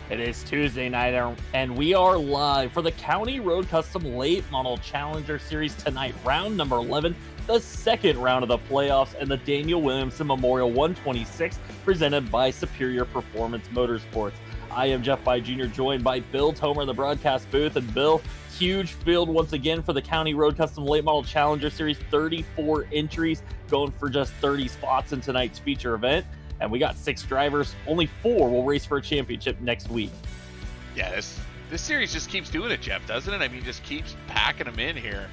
It is Tuesday night, and we are live for the County Road Custom Late Model Challenger Series tonight, round number 11, the second round of the playoffs, and the Daniel Williamson Memorial 126, presented by Superior Performance Motorsports. I am Jeff By Jr., joined by Bill Tomer in the broadcast booth. And Bill, huge field once again for the County Road Custom Late Model Challenger Series, 34 entries, going for just 30 spots in tonight's feature event. And we got 6 drivers. Only 4 will race for a championship next week. Yeah, this series just keeps doing it, Jeff, doesn't it? I mean, just keeps packing them in here.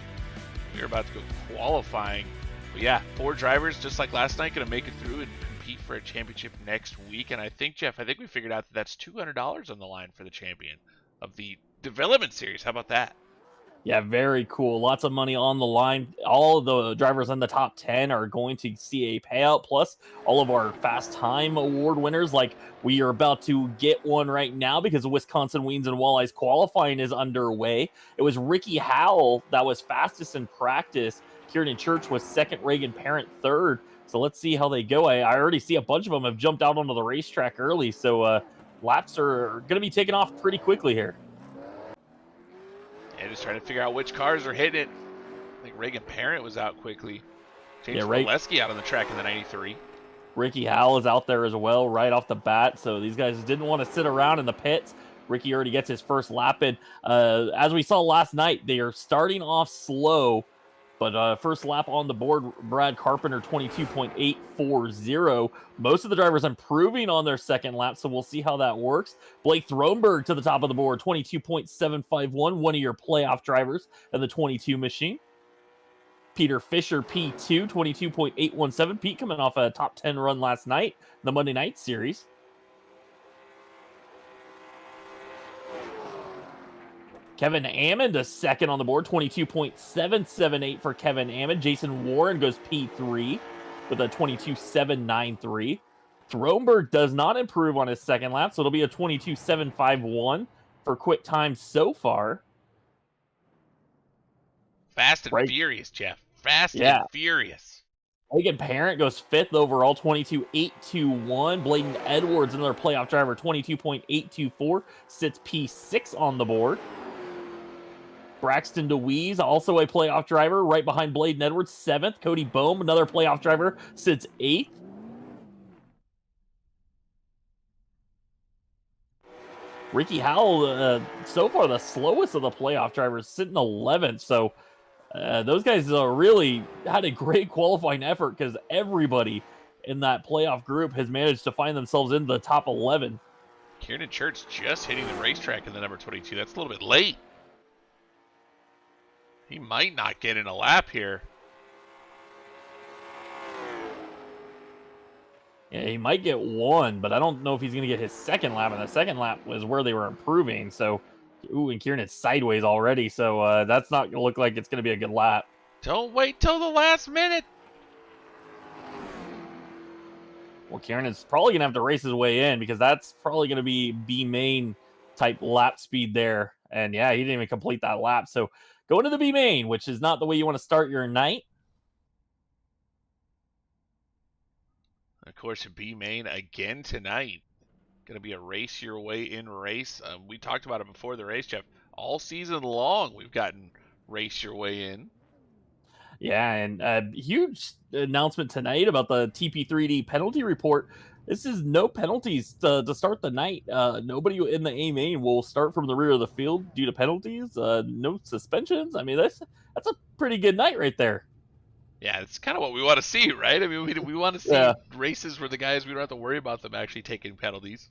We're about to go qualifying. But yeah, 4 drivers, just like last night, going to make it through and compete for a championship next week. And I think, Jeff, we figured out that that's $200 on the line for the champion of the development series. How about that? Yeah, very cool. Lots of money on the line. All of the drivers in the top 10 are going to see a payout, plus all of our fast time award winners. Like, we are about to get one right now because the Wisconsin Weens and Walleyes qualifying is underway. It was Ricky Howell that was fastest in practice. Kieran Church was second, Reagan Parent third. So let's see how they go. I already see a bunch of them have jumped out onto the racetrack early. So laps are going to be taken off pretty quickly here. And just trying to figure out which cars are hitting it. I think Reagan Parent was out quickly. James Walesky out on the track in the 93. Ricky Howell is out there as well right off the bat. So these guys didn't want to sit around in the pits. Ricky already gets his first lap in. As we saw last night, they are starting off slow. But first lap on the board, Brad Carpenter, 22.840. Most of the drivers improving on their second lap, so we'll see how that works. Blake Thronberg to the top of the board, 22.751, one of your playoff drivers in the 22 machine. Peter Fisher, P2, 22.817. Pete coming off a top 10 run last night, the Monday night series. Kevin Ammond, a second on the board, 22.778 for Kevin Ammond. Jason Warren goes P3 with a 22.793. Thronberg does not improve on his second lap, so it'll be a 22.751 for quick time so far. Fast and furious, Jeff. Fast and furious. Reagan Parent goes 5th overall, 22.821. Bladen Edwards, another playoff driver, 22.824, sits P6 on the board. Braxton DeWeese, also a playoff driver, right behind Bladen Edwards, 7th. Cody Bohm, another playoff driver, sits 8th. Ricky Howell, so far the slowest of the playoff drivers, sitting 11th. So those guys really had a great qualifying effort because everybody in that playoff group has managed to find themselves in the top 11. Kieran Church just hitting the racetrack in the number 22. That's a little bit late. He might not get in a lap here. Yeah, he might get one, but I don't know if he's going to get his second lap. And the second lap was where they were improving. So, and Kieran is sideways already. So that's not going to look like it's going to be a good lap. Don't wait till the last minute. Well, Kieran is probably going to have to race his way in because that's probably going to be B main type lap speed there. And yeah, he didn't even complete that lap. So going to the B main, which is not the way you want to start your night. Of course, B main again tonight. Going to be a race your way in race. We talked about it before the race, Jeff. All season long, we've gotten race your way in. Yeah, and a huge announcement tonight about the TP3D penalty report. This is no penalties to start the night. Nobody in the A main will start from the rear of the field due to penalties. No suspensions. I mean, that's a pretty good night right there. Yeah, it's kind of what we want to see, right? I mean, we want to see races where the guys, we don't have to worry about them actually taking penalties.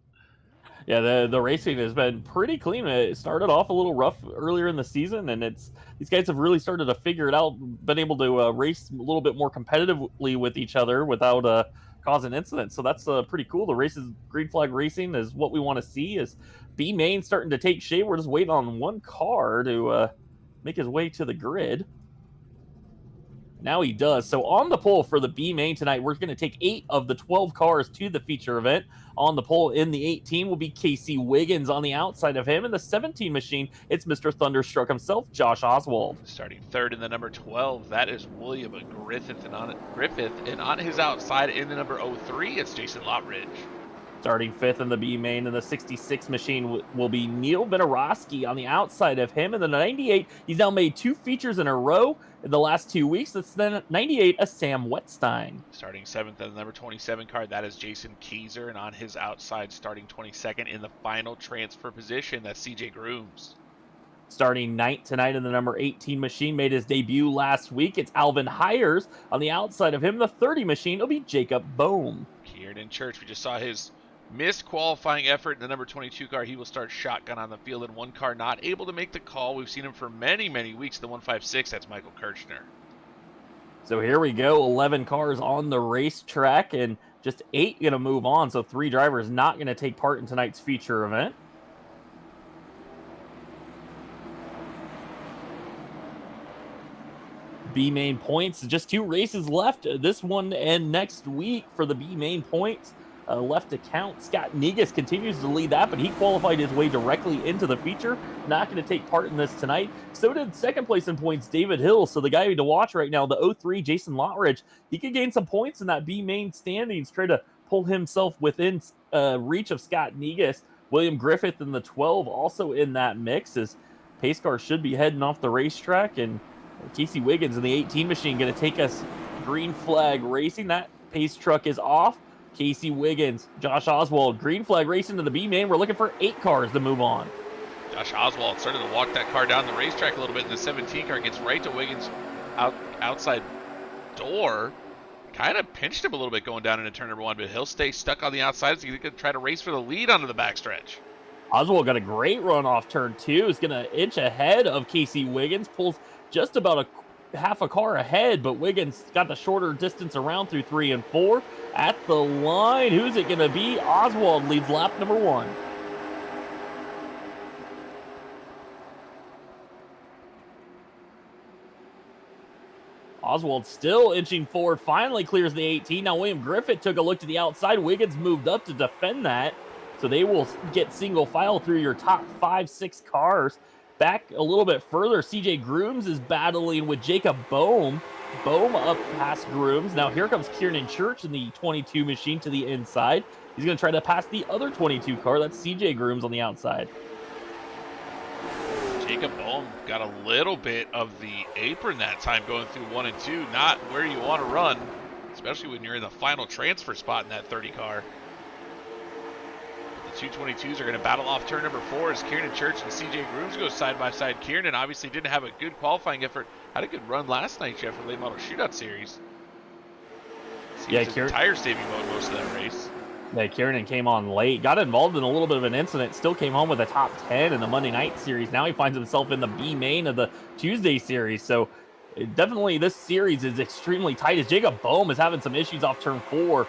Yeah, the racing has been pretty clean. It started off a little rough earlier in the season, and these guys have really started to figure it out, been able to race a little bit more competitively with each other without causing incidents. So that's pretty cool. The races, green flag racing is what we want to see. Is B main starting to take shape. We're just waiting on one car to make his way to the grid. Now he does. So on the pole for the B main tonight, we're going to take 8 of the 12 cars to the feature event. On the pole in the 18 will be Casey Wiggins. On the outside of him in the 17 machine, it's Mr. Thunderstruck himself, Josh Oswald. Starting third in the number 12, that is William Griffith. And on his outside in the number 03, it's Jason Lottridge. Starting fifth in the B main in the 66 machine will be Neil Vinarowski on the outside of him. In the 98, he's now made 2 features in a row in the last 2 weeks. That's then 98, a Sam Wetstein. Starting 7th in the number 27 car, that is Jason Keyser. And on his outside, starting 22nd in the final transfer position, that's CJ Grooms. Starting 9th tonight in the number 18 machine, made his debut last week. It's Alvin Hires. On the outside of him, the 30 machine, will be Jacob Bohm. Kieran Church, we just saw his missed qualifying effort in the number 22 car. He will start shotgun on the field in one car, not able to make the call. We've seen him for many, many weeks. The 156, that's Michael Kirchner. So here we go, 11 cars on the racetrack, and just 8 going to move on. So 3 drivers not going to take part in tonight's feature event. B main points, just 2 races left. This one and next week for the B main points left to count. Scott Negus continues to lead that, but he qualified his way directly into the feature. Not going to take part in this tonight. So did second place in points David Hill. So the guy to watch right now, the 03 Jason Lottridge, he could gain some points in that B main standings, try to pull himself within reach of Scott Negus. William Griffith in the 12 also in that mix, as pace car should be heading off the racetrack. And Casey Wiggins in the 18 machine going to take us green flag racing. That pace truck is off. Casey Wiggins, Josh Oswald, green flag racing to the B main. We're looking for 8 cars to move on. Josh Oswald started to walk that car down the racetrack a little bit, and the 17 car gets right to Wiggins' outside door. Kind of pinched him a little bit going down into turn number 1, but he'll stay stuck on the outside. So he's going to try to race for the lead onto the backstretch. Oswald got a great run off turn 2. Is going to inch ahead of Casey Wiggins. Pulls just about half a car ahead, but Wiggins got the shorter distance around through 3 and 4. At the line, who's it going to be? Oswald leads lap number 1. Oswald still inching forward, finally clears the 18. Now William Griffith took a look to the outside. Wiggins moved up to defend that. So they will get single file through your top 5-6 cars. Back a little bit further, CJ Grooms is battling with Jacob Bohm. Bohm up past Grooms. Now here comes Kieran Church in the 22 machine to the inside. He's going to try to pass the other 22 car. That's CJ Grooms on the outside. Jacob Bohm got a little bit of the apron that time going through 1 and 2. Not where you want to run, especially when you're in the final transfer spot in that 30 car. The 222s are going to battle off turn number 4 as Kieran Church and CJ Grooms go side by side. Kieran obviously didn't have a good qualifying effort. Had a good run last night, Jeff, for late model shootout series. Seems Kieran, tire saving mode most of that race. Yeah, Kieran came on late, got involved in a little bit of an incident, still came home with a top 10 in the Monday night series. Now he finds himself in the B main of the Tuesday series. So definitely this series is extremely tight, as Jacob Bohm is having some issues off turn 4.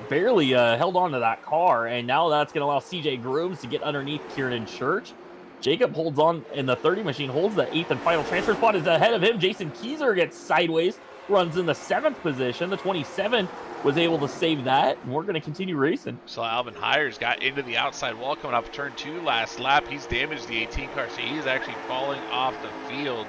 Barely held on to that car, and now that's going to allow CJ Grooms to get underneath Kieran Church. Jacob holds on, and the 30 machine holds the 8th and final transfer spot. Is ahead of him. Jason Keyser gets sideways, runs in the 7th position. The 27 was able to save that, and we're going to continue racing. So Alvin Hires got into the outside wall coming off turn 2 last lap. He's damaged the 18 car, so he's actually falling off the field,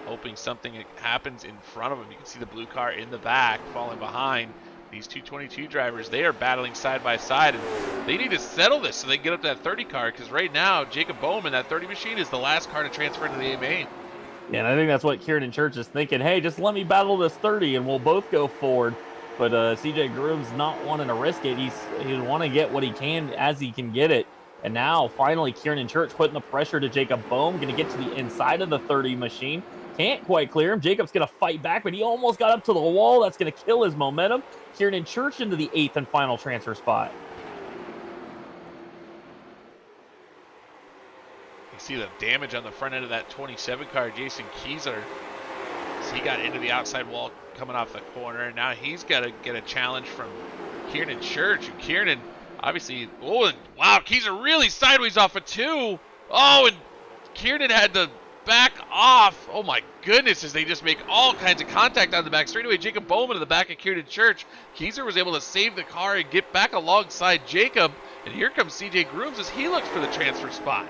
hoping something happens in front of him. You can see the blue car in the back falling behind. These 222 drivers, they are battling side by side, and they need to settle this so they can get up to that 30 car, because right now, Jacob Bohm in that 30 machine is the last car to transfer into the A main. Yeah, and I think that's what Kieran Church is thinking. Hey, just let me battle this 30, and we'll both go forward. But CJ Grooms not wanting to risk it. He's want to get what he can as he can get it. And now, finally, Kieran Church putting the pressure to Jacob Bohm, going to get to the inside of the 30 machine. Can't quite clear him. Jacob's going to fight back, but he almost got up to the wall. That's going to kill his momentum. Kieran Church into the 8th and final transfer spot. You see the damage on the front end of that 27 car, Jason Keyser. He got into the outside wall coming off the corner, and now he's got to get a challenge from Kieran Church. And Kieran, obviously, and wow, Keyser really sideways off of 2. Oh, and Kieran had to back off. Oh my goodness, as they just make all kinds of contact on the back straightaway. Jacob Bowman in the back of Kieran Church. Keyser was able to save the car and get back alongside Jacob. And here comes CJ Grooms as he looks for the transfer spot.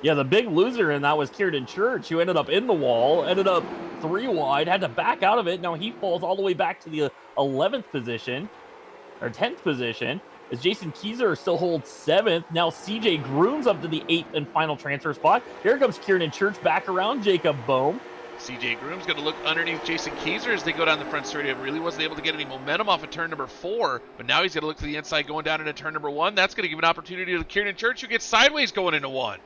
Yeah, the big loser in that was Kieran Church, who ended up in the wall, ended up 3 wide, had to back out of it. Now he falls all the way back to the 11th position, or 10th position. as Jason Keyser still holds 7th. Now CJ Grooms up to the 8th and final transfer spot. Here comes Kieran Church back around Jacob Boehm. CJ Groom's going to look underneath Jason Keyser as they go down the front straightaway. Really wasn't able to get any momentum off of turn number 4, but now he's going to look to the inside going down into turn number 1. That's going to give an opportunity to Kieran Church, who gets sideways going into 1.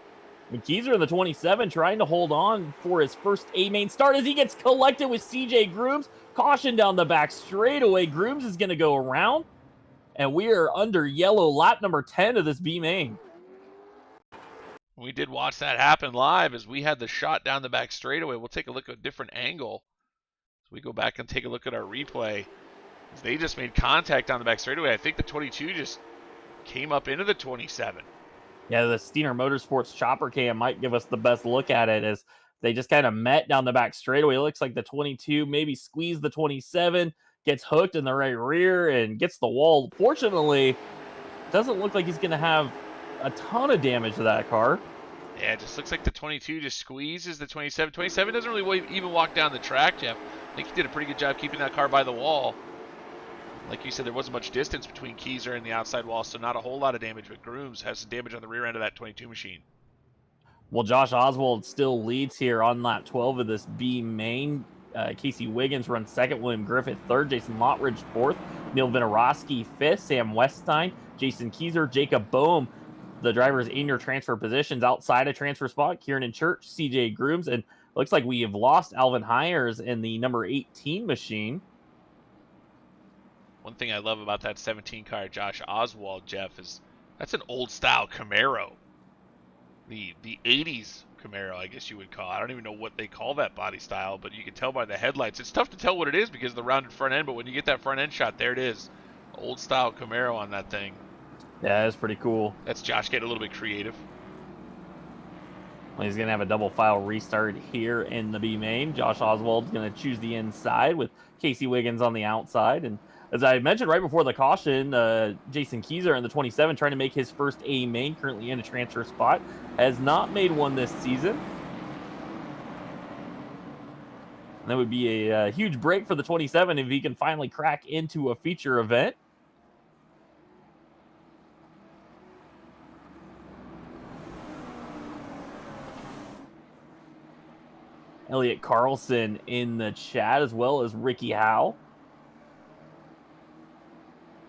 And Keyser in the 27 trying to hold on for his first A-main start as he gets collected with CJ Grooms. Caution down the back straightaway. Grooms is going to go around, and we are under yellow lap number 10 of this B-main. We did watch that happen live as we had the shot down the back straightaway. We'll take a look at a different angle. So we go back and take a look at our replay. As they just made contact on the back straightaway. I think the 22 just came up into the 27. Yeah, the Steiner Motorsports chopper cam might give us the best look at it as they just kind of met down the back straightaway. It looks like the 22 maybe squeezed the 27, gets hooked in the right rear and gets the wall. Fortunately, it doesn't look like he's going to have a ton of damage to that car. Yeah, it just looks like the 22 just squeezes the 27. 27 doesn't really even walk down the track, Jeff. I think he did a pretty good job keeping that car by the wall. Like you said, there wasn't much distance between Keyser and the outside wall, so not a whole lot of damage, but Grooms has some damage on the rear end of that 22 machine. Well, Josh Oswald still leads here on lap 12 of this B main. Casey Wiggins runs second, William Griffith third, Jason Lottridge fourth, Neil Vinarowski fifth, Sam Weststein, Jason Keyser, Jacob Boehm. The drivers in your transfer positions outside a transfer spot, Kieran Church, CJ Grooms, and looks like we have lost Alvin Hires in the number 18 machine. One thing I love about that 17 car, Josh Oswald, Jeff, is that's an old style Camaro. The 80s Camaro, I guess you would call it. I don't even know what they call that body style, but you can tell by the headlights. It's tough to tell what it is because of the rounded front end, but when you get that front end shot, there it is. Old style Camaro on that thing. Yeah, that's pretty cool. That's Josh getting a little bit creative. Well, he's going to have a double file restart here in the B main. Josh Oswald's going to choose the inside with Casey Wiggins on the outside. And as I mentioned right before the caution, Jason Keyser in the 27 trying to make his first A main, currently in a transfer spot, has not made one this season. And that would be a huge break for the 27 if he can finally crack into a feature event. Elliot Carlson in the chat, as well as Ricky Howe.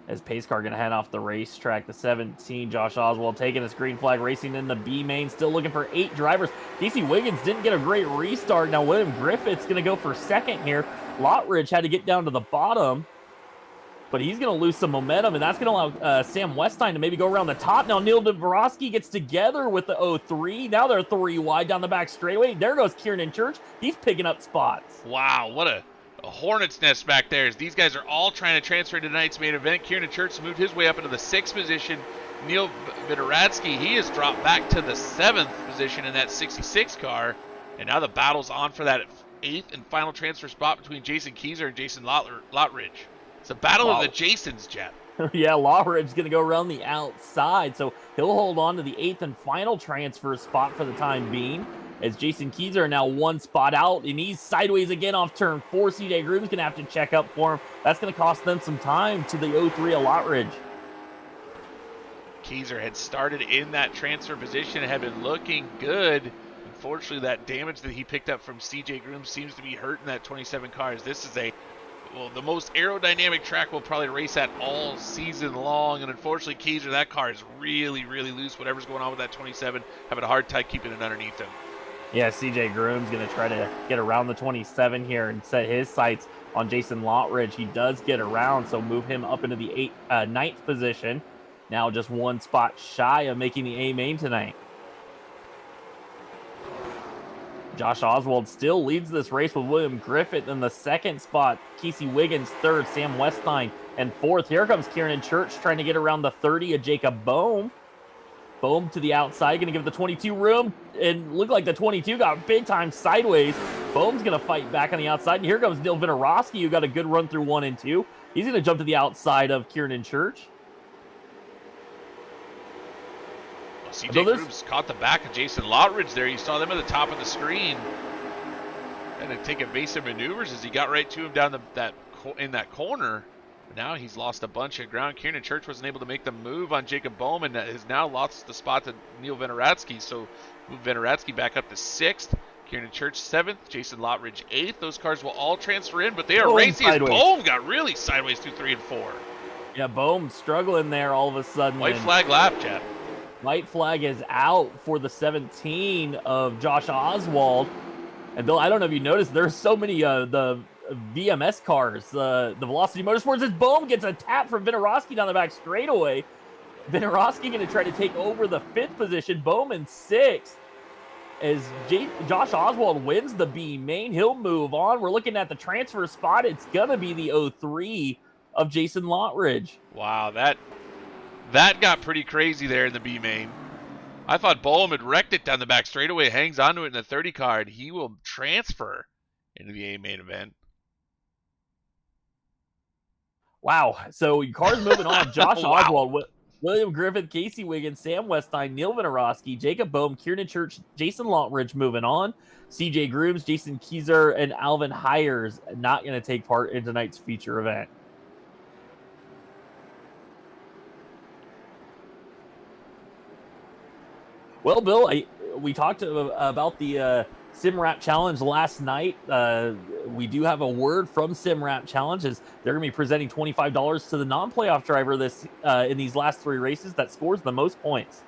As pace car going to head off the racetrack, the 17, Josh Oswald taking his green flag, racing in the B main, still looking for 8 drivers. Casey Wiggins didn't get a great restart. Now William Griffith's going to go for second here. Lottridge had to get down to the bottom, but he's going to lose some momentum, and that's going to allow Sam Weststein to maybe go around the top. Now Neil Dvorovsky gets together with the 03. Now they're 3 wide down the back straightaway. There goes Kieran Church. He's picking up spots. Wow, what a hornet's nest back there as these guys are all trying to transfer to tonight's main event. Kieran Church moved his way up into the 6th position. Neil Vinaradsky, he has dropped back to the 7th position in that 66 car. And now the battle's on for that 8th and final transfer spot between Jason Keyser and Jason Lottridge. It's a battle of the Jasons, Jeff. Yeah, Lottridge's going to go around the outside, so he'll hold on to the 8th and final transfer spot for the time being. As Jason Keyser now 1 spot out, and he's sideways again off turn 4. CJ Groom's going to have to check up for him. That's going to cost them some time to the 03 of Lottridge. Keyser had started in that transfer position and had been looking good. Unfortunately, that damage that he picked up from CJ Groom seems to be hurting that 27 cars. This is the most aerodynamic track we'll probably race at all season long, and unfortunately, Keyser, that car is really, really loose. Whatever's going on with that 27, having a hard time keeping it underneath him. Yeah, CJ Groom's going to try to get around the 27 here and set his sights on Jason Lottridge. He does get around, so move him up into the 9th position. Now just 1 spot shy of making the A main tonight. Josh Oswald still leads this race with William Griffith in the 2nd spot. Casey Wiggins 3rd, Sam Weststein and 4th. Here comes Kieran Church trying to get around the 30 of Jacob Boehm. Boehm to the outside, going to give the 22 room, and look like the 22 got big time sideways. Boehm's going to fight back on the outside, and here comes Neil Vinarowski, who got a good run through 1 and 2. He's going to jump to the outside of Kieran Church. Well, CJ Grooms caught the back of Jason Lottridge there. You saw them at the top of the screen. And to take evasive maneuvers as he got right to him down in that corner. Now he's lost a bunch of ground. Kieran Church wasn't able to make the move on Jacob Bowman. Has now lost the spot to Neil Veneratsky. So move Veneratsky back up to 6th. Kieran Church 7th. Jason Lottridge 8th. Those cars will all transfer in, but they are racing as Bohm got really sideways through 3 and 4. Yeah, Bohm struggling there all of a sudden. White flag lap, Jeff. White flag is out for the 17 of Josh Oswald. And Bill, I don't know if you noticed, there's so many the VMS cars, the Velocity Motorsports, as Bohm gets a tap from Veneratsky down the back straightaway. Veneratsky going to try to take over the 5th position. Bowman 6th. As Josh Oswald wins the B main, he'll move on. We're looking at the transfer spot. It's going to be the 03 of Jason Lottridge. Wow, that got pretty crazy there in the B main. I thought Bohm had wrecked it down the back straightaway, hangs onto it in the 30 car, and he will transfer into the A main event. Wow. So cars moving on. Josh Wow. Oswald, William Griffith, Casey Wiggins, Sam Westine, Neil Veneratsky, Jacob Bohm, Kieran Church, Jason Lottridge moving on. CJ Grooms, Jason Keyser, and Alvin Hires not going to take part in tonight's feature event. Well, Bill, we talked about the SimRap Challenge last night. We do have a word from SimRap Challenge as they're going to be presenting $25 to the non-playoff driver in these last 3 races that scores the most points.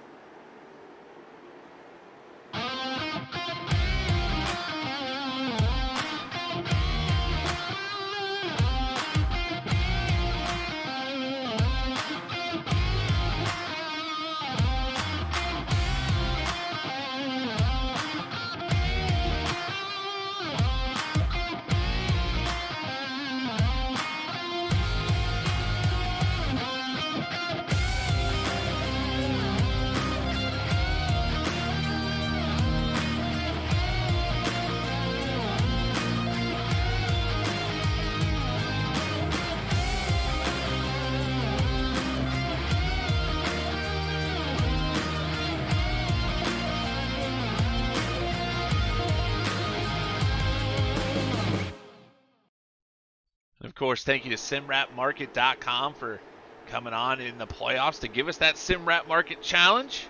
Of course, thank you to simrapmarket.com for coming on in the playoffs to give us that SimRap Market Challenge.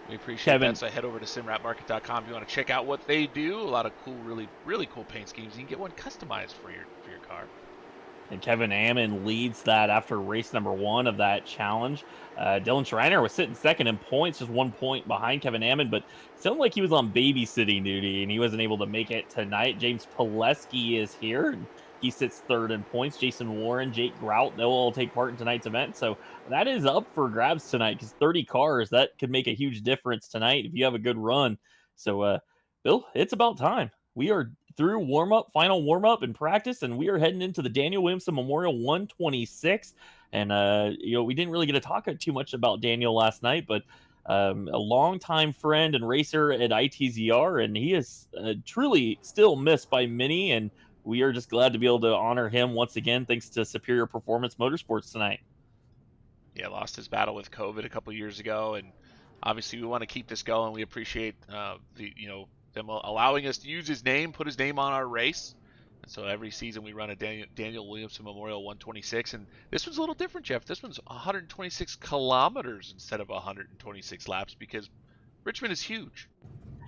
We appreciate that. So head over to simrapmarket.com if you want to check out what they do. A lot of cool, really cool paint schemes. You can get one customized for your car. And Kevin Ammon leads that after race number 1 of that challenge. Dylan Schreiner was sitting 2nd in points, just 1 point behind Kevin Ammon, but it sounded like he was on babysitting duty and he wasn't able to make it tonight. James Pileski is here. He sits 3rd in points. Jason Warren, Jake Grout, they'll all take part in tonight's event. So that is up for grabs tonight because 30 cars, that could make a huge difference tonight if you have a good run. So, Bill, it's about time. We are through final warm-up and practice, and we are heading into the Daniel Williamson Memorial 126. And, we didn't really get to talk too much about Daniel last night, but a longtime friend and racer at ITZR, and he is truly still missed by many, and we are just glad to be able to honor him once again, thanks to Superior Performance Motorsports tonight. Yeah, lost his battle with COVID a couple years ago, and obviously we want to keep this going. We appreciate them allowing us to use his name, put his name on our race. And so every season we run a Daniel Williamson Memorial 126, and this one's a little different, Jeff. This one's 126 kilometers instead of 126 laps because Richmond is huge.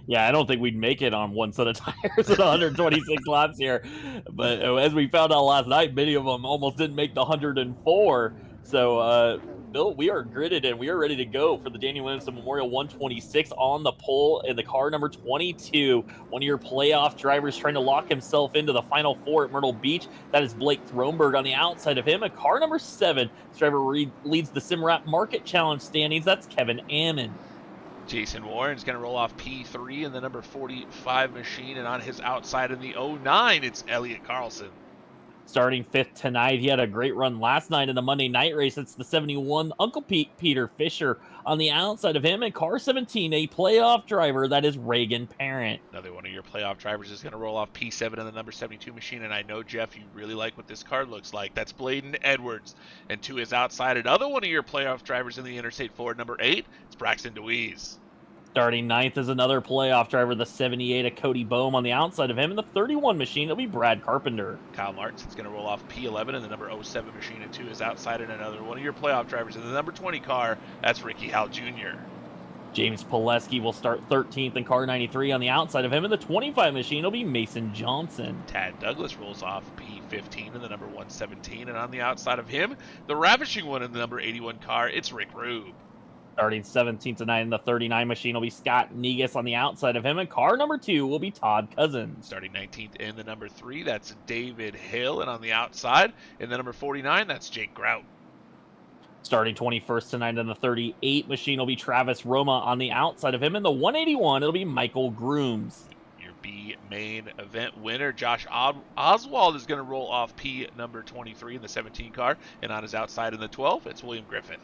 Yeah, I don't think we'd make it on one set of tires at 126 laps here. But as we found out last night, many of them almost didn't make the 104. So, Bill, we are gridded and we are ready to go for the Daniel Williamson Memorial 126 on the pole in the car number 22. One of your playoff drivers trying to lock himself into the final 4 at Myrtle Beach. That is Blake Thronberg on the outside of him. At car number 7, this driver leads the SimRap Market Challenge standings. That's Kevin Ammon. Jason Warren's going to roll off P3 in the number 45 machine, and on his outside in the 09, it's Elliot Carlson. Starting 5th tonight. He had a great run last night in the Monday night race. It's the 71 Uncle Peter Fisher on the outside of him. And car 17, a playoff driver, that is Reagan Parent. Another one of your playoff drivers is going to roll off P7 in the number 72 machine, and I know, Jeff, you really like what this car looks like. That's Bladen Edwards. And to his outside, another one of your playoff drivers in the Interstate Ford, number 8, it's Braxton DeWeese. Starting ninth is another playoff driver, the 78 of Cody Boehm on the outside of him. And the 31 machine, it'll be Brad Carpenter. Kyle Martinson's going to roll off P11, and the number 07 machine in 2 is outside, and another one of your playoff drivers in the number 20 car. That's Ricky Howell Jr. James Pileski will start 13th in car 93 on the outside of him. And the 25 machine will be Mason Johnson. Tad Douglas rolls off P15 in the number 117, and on the outside of him, the ravishing one in the number 81 car, it's Rick Rube. Starting 17th tonight in the 39 machine will be Scott Negus on the outside of him, and car number 2 will be Todd Cousins. Starting 19th in the number 3, that's David Hill, and on the outside, in the number 49, that's Jake Grout. Starting 21st tonight in the 38 machine will be Travis Roma on the outside of him, and the 181 it'll be Michael Grooms. Your B main event winner, Josh Oswald, is going to roll off P number 23 in the 17 car, and on his outside in the 12, it's William Griffin.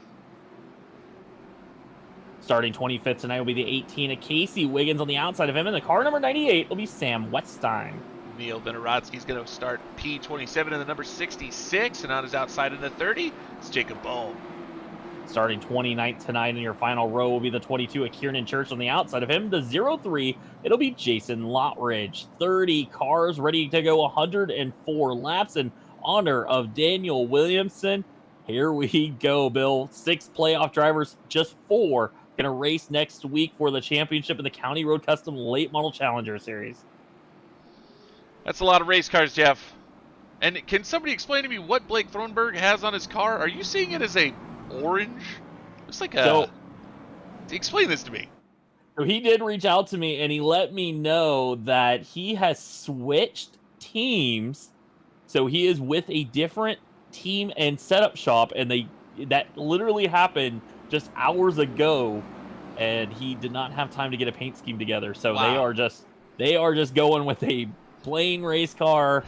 Starting 25th tonight will be the 18 of Casey Wiggins on the outside of him, and the car number 98 will be Sam Wetstein. Neil Vinoradsky's going to start P27 in the number 66, and on his outside in the 30, it's Jacob Bohm. Starting 29th tonight in your final row will be the 22 of Kieran Church on the outside of him. The 03, it'll be Jason Lottridge. 30 cars ready to go 104 laps in honor of Daniel Williamson. Here we go, Bill. 6 playoff drivers, just 4 going to race next week for the championship in the County Road Custom Late Model Challenger Series. That's a lot of race cars, Jeff. And can somebody explain to me what Blake Thronberg has on his car? Are you seeing it as a orange? Looks like a... So, explain this to me. So he did reach out to me, and he let me know that he has switched teams. So he is with a different team and setup shop, and that literally happened just hours ago, and he did not have time to get a paint scheme together. So wow. they are just going with a plain race car,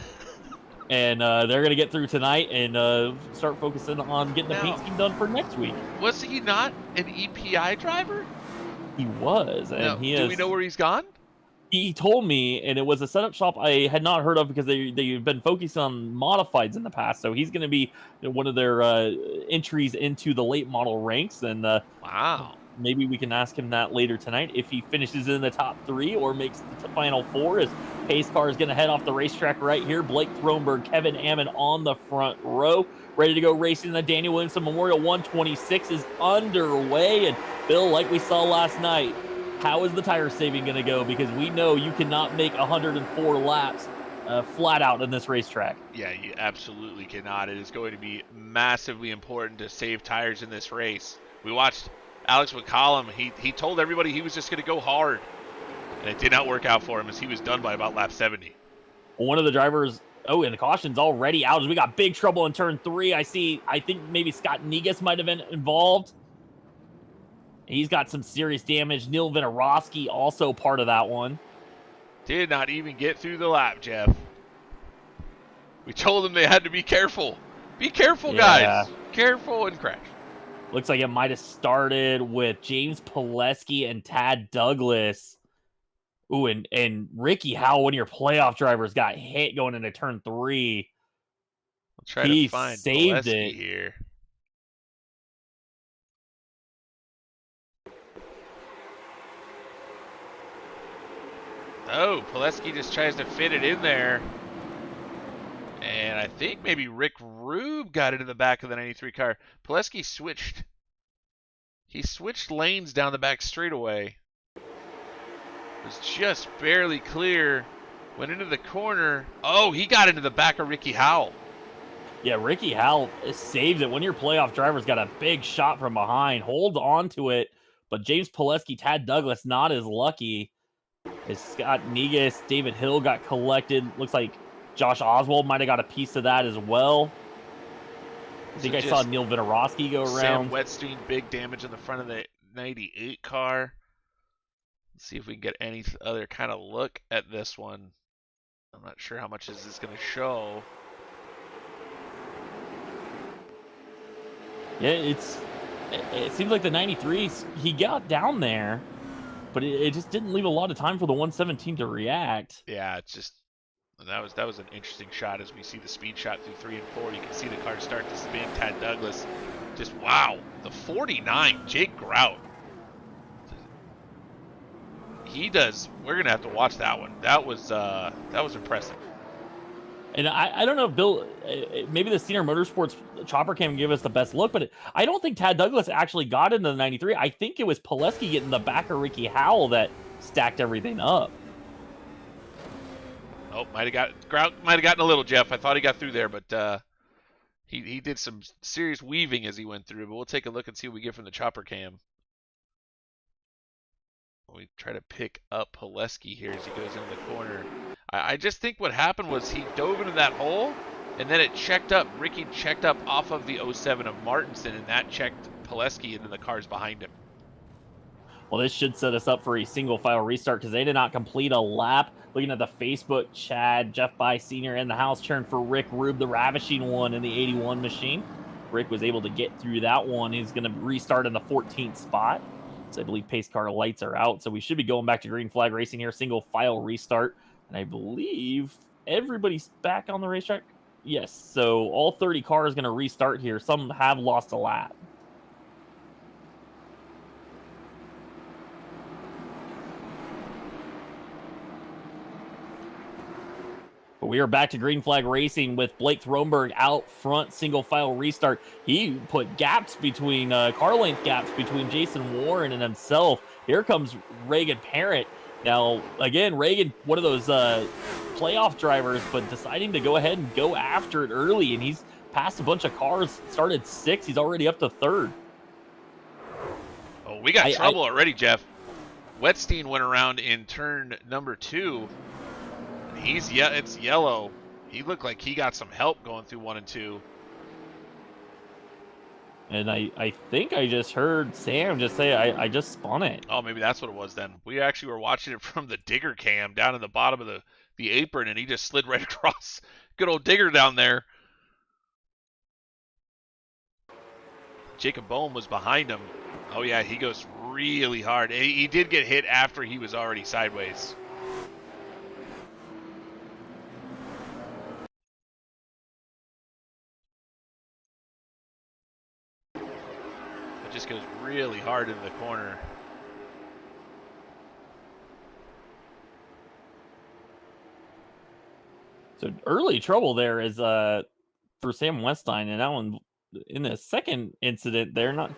and they're gonna get through tonight and start focusing on getting the paint scheme done for next week. Was he not an EPI driver? He was, and do we know where he's gone? He told me, and it was a setup shop I had not heard of because they've been focused on modifieds in the past. So he's going to be one of their entries into the late model ranks. And wow, maybe we can ask him that later tonight if he finishes in the top 3 or makes the final 4. His pace car is going to head off the racetrack right here. Blake Thronberg, Kevin Ammon on the front row, ready to go racing. The Daniel Williamson Memorial 126 is underway. And Bill, like we saw last night, how is the tire saving going to go? Because we know you cannot make 104 laps flat out in this racetrack. Yeah, you absolutely cannot. It is going to be massively important to save tires in this race. We watched Alex McCollum. He told everybody he was just going to go hard, and it did not work out for him as he was done by about lap 70. One of the drivers, and the caution's already out. We got big trouble in turn 3. I think maybe Scott Negus might have been involved. He's got some serious damage. Neil Vinoradsky also part of that one. Did not even get through the lap, Jeff. We told them they had to be careful. Be careful, guys. Careful and crash. Looks like it might have started with James Pileski and Tad Douglas. Ooh, and Ricky Howell, one of your playoff drivers, got hit going into turn 3. I'll try to find saved Pileski it here. Oh, Pileski just tries to fit it in there. And I think maybe Rick Rube got into the back of the 93 car. Pileski switched. He switched lanes down the back straightaway. Was just barely clear. Went into the corner. Oh, he got into the back of Ricky Howell. Yeah, Ricky Howell saved it. When your playoff driver's got a big shot from behind, holds on to it. But James Pileski, Tad Douglas, not as lucky. As Scott Negus, David Hill got collected. Looks like Josh Oswald might have got a piece of that as well. I think I saw Neil Vinoradsky go around. Sam Wetstein, big damage in the front of the 98 car. Let's see if we can get any other kind of look at this one. I'm not sure how much is this going to show. Yeah, it seems like the 93s, he got down there, but it just didn't leave a lot of time for the 117 to react. Yeah, it's just that was an interesting shot as we see the speed shot through 3 and 4. You can see the car start to spin. Tad Douglas, just wow. The 49, Jake Grout. he does. We're gonna have to watch that one. That was impressive. And I don't know if Bill, maybe the Senior Motorsports chopper cam give us the best look, but I don't think Tad Douglas actually got into the 93. I think it was Pileski getting the back of Ricky Howell that stacked everything up. Oh, might have gotten a little, Jeff. I thought he got through there, but he did some serious weaving as he went through. But we'll take a look and see what we get from the chopper cam. We try to pick up Pileski here as he goes into the corner. I just think what happened was he dove into that hole, and then it checked up. Ricky checked up off of the 07 of Martinson, and that checked Pileski into the cars behind him. Well, this should set us up for a single file restart because they did not complete a lap. Looking at the Facebook chat, Jeff By Sr. in the house cheering for Rick Rube, the ravishing one in the 81 machine. Rick was able to get through that one. He's going to restart in the 14th spot. So I believe pace car lights are out. So we should be going back to green flag racing here. Single file restart. And I believe everybody's back on the racetrack. Yes. So all 30 cars going to restart here. Some have lost a lap. But we are back to green flag racing with Blake Throneberg out front, single file restart. He put gaps between, car length gaps between Jason Warren and himself. Here comes Reagan Parent. Now, again, Reagan, one of those playoff drivers, but deciding to go ahead and go after it early. And he's passed a bunch of cars, started 6th. He's already up to 3rd. Oh, we got trouble already, Jeff. Wetstein went around in turn number 2. It's yellow. He looked like he got some help going through 1 and 2. And I think I just heard Sam just say, I just spun it. Oh, maybe that's what it was then. We actually were watching it from the digger cam down in the bottom of the apron, and he just slid right across. Good old digger down there. Jacob Bohm was behind him. Oh, yeah, he goes really hard. He did get hit after he was already sideways. Just goes really hard into the corner. So early trouble there is for Sam Weststein, and that one in the second incident there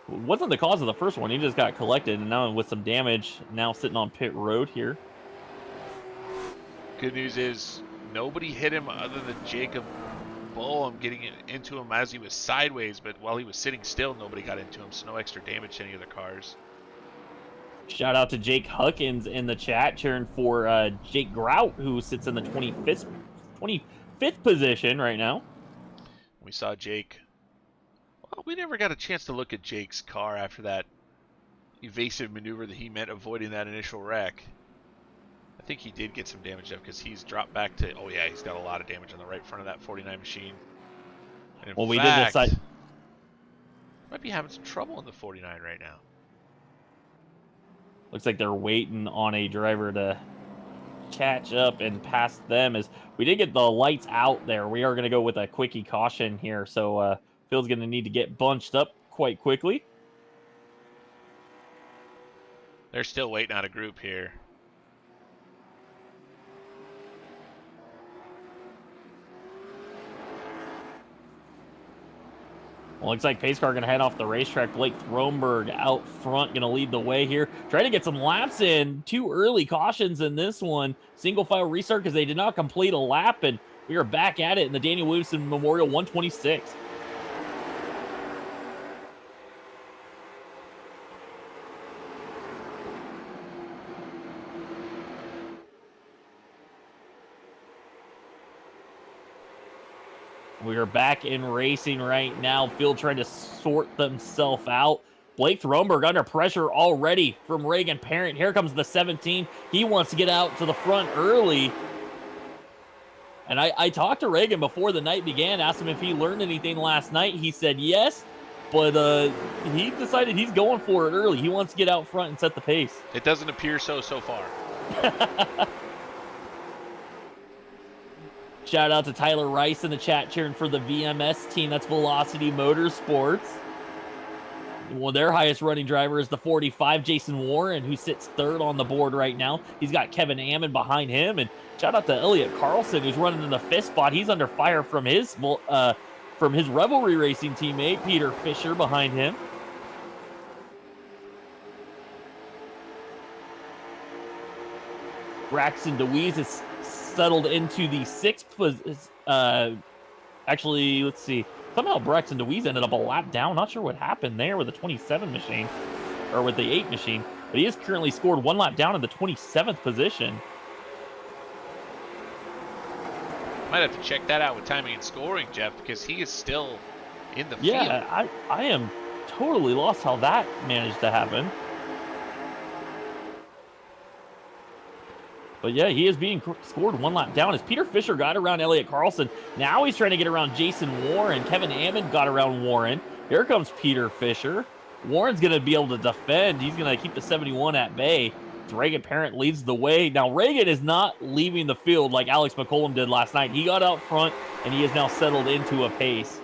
wasn't the cause of the first one. He just got collected, and now with some damage, now sitting on pit road here. Good news is nobody hit him other than Jacob Bohm getting into him as he was sideways, but while he was sitting still, nobody got into him, so no extra damage to any of the cars. Shout out to Jake Huckins in the chat, cheering for Jake Grout, who sits in the 25th position right now. We saw Jake. Well, we never got a chance to look at Jake's car after that evasive maneuver that he meant avoiding that initial wreck. I think he did get some damage up because he's dropped back to, oh yeah, he's got a lot of damage on the right front of that 49 machine. And in we fact, did decide. Might be having some trouble in the 49 right now. Looks like they're waiting on a driver to catch up and pass them. As we did get the lights out there, we are going to go with a quickie caution here. So Phil's going to need to get bunched up quite quickly. They're still waiting on a group here. Well, looks like pace car going to head off the racetrack. Blake Throneberg out front, going to lead the way here. Trying to get some laps in. 2 early cautions in this one. Single file restart because they did not complete a lap, and we are back at it in the Daniel Williamson Memorial 126. We are back in racing right now. Field trying to sort themselves out. Blake Throneberg under pressure already from Reagan Parent. Here comes the 17. He wants to get out to the front early. And I talked to Reagan before the night began, asked him if he learned anything last night. He said yes, but he decided he's going for it early. He wants to get out front and set the pace. It doesn't appear so far. Shout out to Tyler Rice in the chat cheering for the VMS team. That's Velocity Motorsports. Well, their highest running driver is the 45, Jason Warren, who sits third on the board right now. He's got Kevin Ammon behind him, and shout out to Elliott Carlson, who's running in the fifth spot. He's under fire from his Revelry Racing teammate, Peter Fisher, behind him. Braxton DeWeese is settled into the sixth position. Actually, let's see. Somehow Braxton DeWeese ended up a lap down. Not sure what happened there with the 27 machine, or with the 8 machine. But he is currently scored 1 lap down in the 27th position. Might have to check that out with timing and scoring, Jeff, because he is still in the field. Yeah, I am totally lost how that managed to happen. But yeah, he is being scored 1 lap down as Peter Fisher got around Elliott Carlson. Now he's trying to get around Jason Warren. Kevin Ammon got around Warren. Here comes Peter Fisher. Warren's going to be able to defend. He's going to keep the 71 at bay. Reagan Parent leads the way. Now, Reagan is not leaving the field like Alex McCollum did last night. He got out front, and he is now settled into a pace.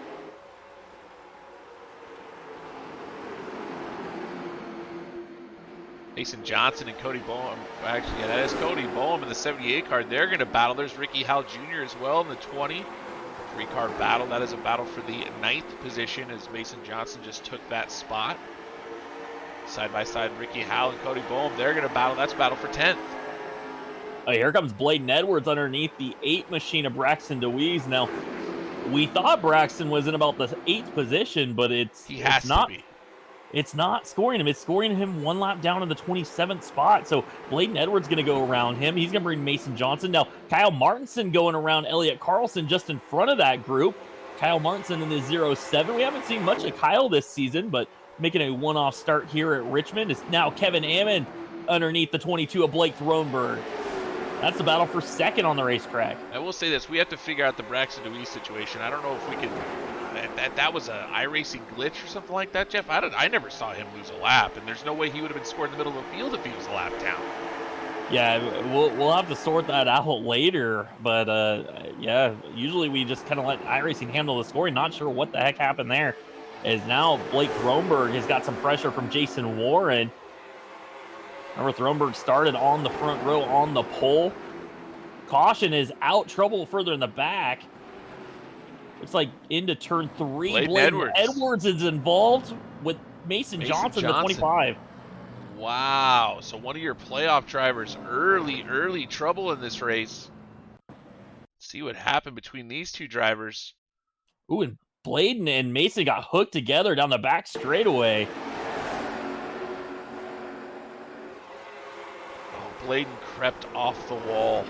Mason Johnson and Cody Boehm. Actually, yeah, that is Cody Boehm in the 78 car. They're going to battle. There's Ricky Howell Jr. as well in the 20. 3-car battle. That is a battle for the 9th position as Mason Johnson just took that spot. Side by side, Ricky Howell and Cody Boehm. They're going to battle. That's battle for 10th. Here comes Bladen Edwards underneath the 8 machine of Braxton DeWeese. Now, we thought Braxton was in about the 8th position, but it's not. It's not scoring him. It's scoring him 1 lap down in the 27th spot. So Bladen Edwards going to go around him. He's going to bring Mason Johnson. Now, Kyle Martinson going around Elliott Carlson just in front of that group. Kyle Martinson in the 07. We haven't seen much of Kyle this season, but making a one-off start here at Richmond is now Kevin Ammon underneath the 22 of Blake Thronberg. That's the battle for second on the racetrack. I will say this. We have to figure out the Braxton DeWeese situation. I don't know if we can... That was an iRacing glitch or something like that, Jeff. I never saw him lose a lap, and there's no way he would have been scored in the middle of the field if he was a lap down. Yeah, we'll have to sort that out later, but yeah, usually we just kind of let iRacing handle the scoring. Not sure what the heck happened there, as now Blake Thronberg has got some pressure from Jason Warren. Remember, Thronberg started on the front row on the pole. Caution is out, trouble further in the back. Looks like into turn 3. Bladen Edwards is involved with Mason Johnson, the 25. Wow. So one of your playoff drivers, early trouble in this race. Let's see what happened between these two drivers. Ooh, and Bladen and Mason got hooked together down the back straightaway. Oh, Bladen crept off the wall.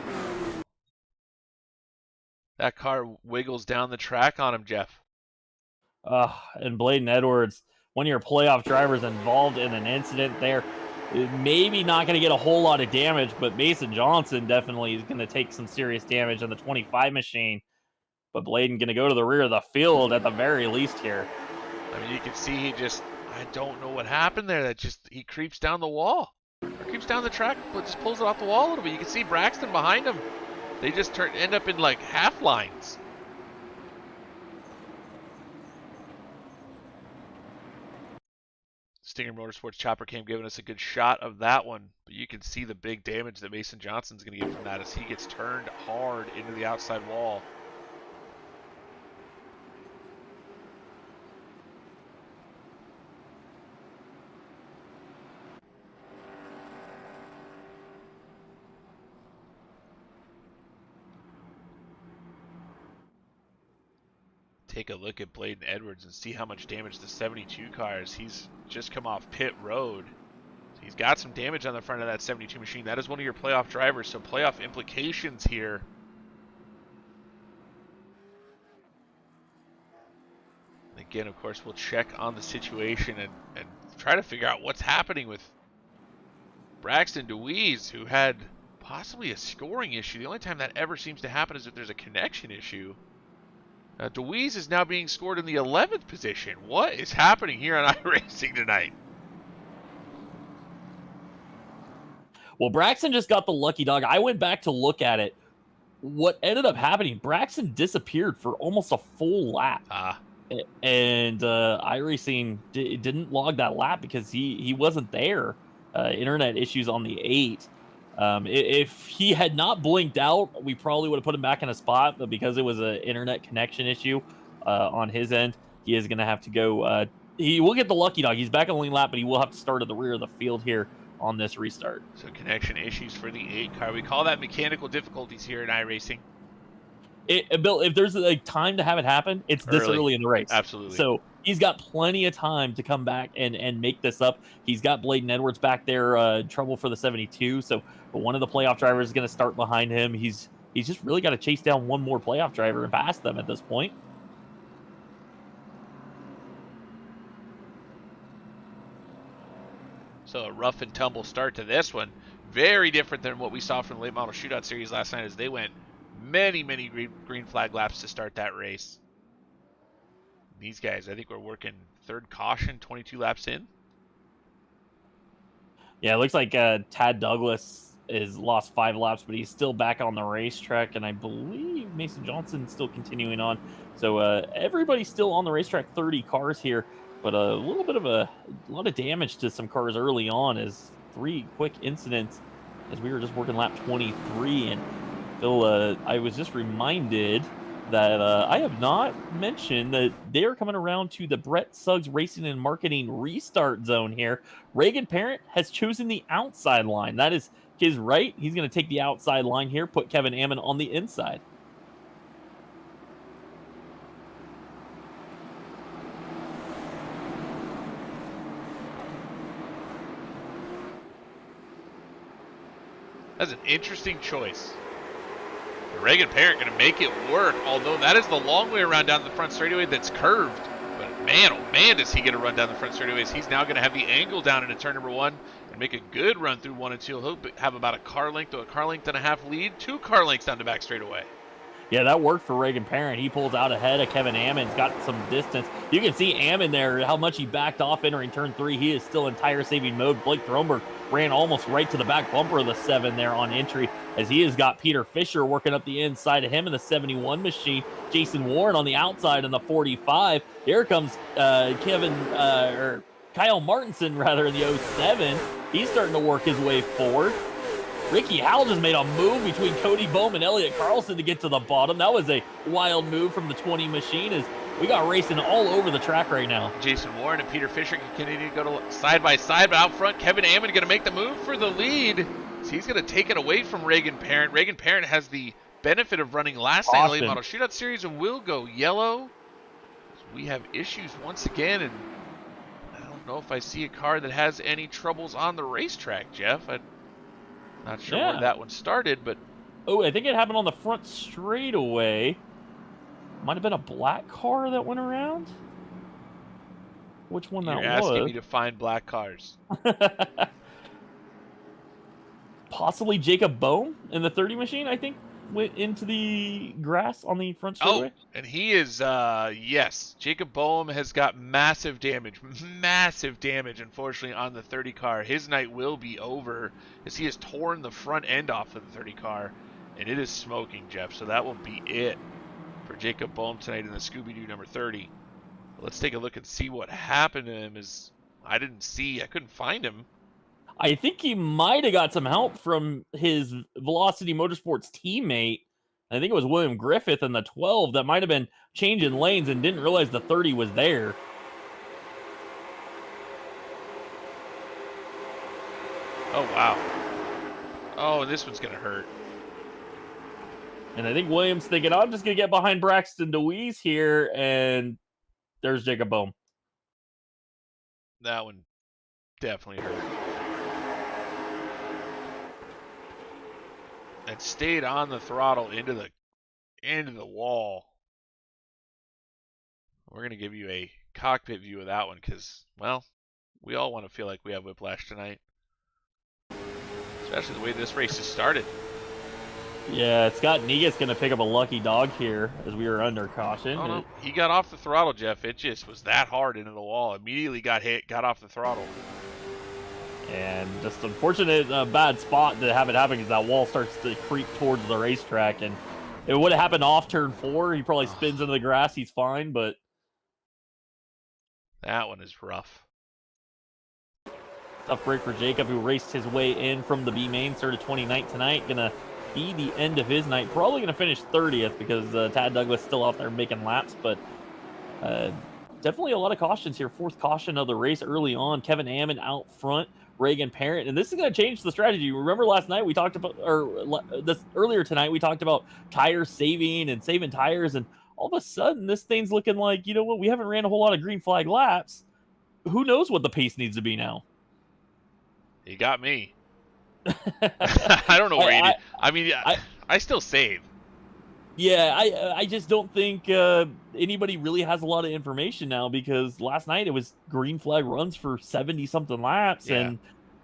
That car wiggles down the track on him, Jeff. And Bladen Edwards, one of your playoff drivers involved in an incident there. Maybe not going to get a whole lot of damage, but Mason Johnson definitely is going to take some serious damage on the 25 machine. But Bladen going to go to the rear of the field at the very least here. I mean, you can see I don't know what happened there. He creeps down the wall. Or creeps down the track, but just pulls it off the wall a little bit. You can see Braxton behind him. They just end up in like half lines. Stinger Motorsports Chopper Cam giving us a good shot of that one, but you can see the big damage that Mason Johnson's going to get from that as he gets turned hard into the outside wall. Take a look at Bladen Edwards and see how much damage the 72 car is. He's just come off pit road. He's got some damage on the front of that 72 machine. That is one of your playoff drivers, so playoff implications here. Again, of course, we'll check on the situation and try to figure out what's happening with Braxton DeWeese, who had possibly a scoring issue. The only time that ever seems to happen is if there's a connection issue. DeWeese is now being scored in the 11th position. What is happening here on iRacing tonight? Well, Braxton just got the lucky dog. I went back to look at it. What ended up happening, Braxton disappeared for almost a full lap. And iRacing didn't log that lap because he wasn't there. Internet issues on the 8. If he had not blinked out, we probably would have put him back in a spot, but because it was an internet connection issue on his end, he is going to have to go. He will get the lucky dog. He's back on the lead lap, but he will have to start at the rear of the field here on this restart. So connection issues for the 8 car. We call that mechanical difficulties here in iRacing. Bill, if there's a time to have it happen, it's this early in the race. Absolutely. So he's got plenty of time to come back and make this up. He's got Bladen Edwards back there, trouble for the 72. So one of the playoff drivers is going to start behind him. He's just really got to chase down one more playoff driver and pass them at this point. So a rough and tumble start to this one. Very different than what we saw from the late model shootout series last night, as they went many green flag laps to start that race. These guys, I think we're working third caution, 22 laps in. Yeah, it looks like Tad Douglas is lost 5 laps, but he's still back on the racetrack, and I believe Mason Johnson's still continuing on. So everybody's still on the racetrack, 30 cars here, but a lot of damage to some cars early on as 3 quick incidents as we were just working lap 23. And Bill, I was just reminded that I have not mentioned that they are coming around to the Brett Suggs Racing and Marketing restart zone here. Reagan Parent has chosen the outside line. That is his right. He's going to take the outside line here, put Kevin Ammon on the inside. That's an interesting choice. Reagan Parent going to make it work, although that is the long way around down the front straightaway that's curved. But man, oh man, does he get a run down the front straightaways. He's now going to have the angle down into turn number 1 and make a good run through 1 and 2. He'll have about a car length to a car length and a half lead, 2 car lengths down the back straightaway. Yeah, that worked for Reagan Parent. He pulls out ahead of Kevin Ammon. He's got some distance. You can see Ammon there, how much he backed off entering turn 3. He is still in tire-saving mode. Blake Thronberg ran almost right to the back bumper of the 7 there on entry, as he has got Peter Fisher working up the inside of him in the 71 machine. Jason Warren on the outside in the 45. Here comes Kyle Martinson, rather, in the 07. He's starting to work his way forward. Ricky Howell just made a move between Cody Bohm and Elliott Carlson to get to the bottom. That was a wild move from the 20 machine, as we got racing all over the track right now. Jason Warren and Peter Fisher can continue to go side by side, but out front, Kevin Ammon going to make the move for the lead. So he's going to take it away from Reagan Parent. Reagan Parent has the benefit of running last night in the late model shootout series and will go yellow. So we have issues once again, and I don't know if I see a car that has any troubles on the racetrack, Jeff. Not sure where that one started, but... Oh, I think it happened on the front straightaway. Might have been a black car that went around. Which one that was? You're asking me to find black cars. Possibly Jacob Bohm in the 30 machine, I think, went into the grass on the front straightaway. Oh, and he is, yes. Jacob Bohm has got massive damage, unfortunately, on the 30 car. His night will be over, as he has torn the front end off of the 30 car, and it is smoking, Jeff. So that will be it for Jacob Bohm tonight in the Scooby-Doo number 30. Let's take a look and see what happened to him. I couldn't find him. I think he might have got some help from his Velocity Motorsports teammate. I think it was William Griffith in the 12 that might have been changing lanes and didn't realize the 30 was there. Oh, wow. Oh, this one's going to hurt. And I think Williams thinking, I'm just going to get behind Braxton DeWeese here, and there's Jacob Bohm. That one definitely hurt. And stayed on the throttle into the wall. We're going to give you a cockpit view of that one because, well, we all want to feel like we have whiplash tonight. Especially the way this race has started. Yeah, Scott Negus going to pick up a lucky dog here as we were under caution. Oh, no. He got off the throttle, Jeff. It just was that hard into the wall. Immediately got hit, got off the throttle. And just unfortunate, bad spot to have it happen because that wall starts to creep towards the racetrack. And it would have happened off turn 4. He probably spins into the grass. He's fine, but That one is rough. Tough break for Jacob, who raced his way in from the B main, started 29th tonight. Gonna be the end of his night. Probably gonna finish 30th because Tad Douglas still out there making laps, but definitely a lot of cautions here. Fourth caution of the race early on. Kevin Ammon out front, Reagan Parent, and this is going to change the strategy. Remember last night we talked about, or this earlier tonight we talked about tire saving and saving tires, and all of a sudden this thing's looking like, you know what, we haven't ran a whole lot of green flag laps. Who knows what the pace needs to be now? You got me. I don't know where you need. I mean, I still save. Yeah, I just don't think anybody really has a lot of information now, because last night it was green flag runs for 70-something laps, Yeah. and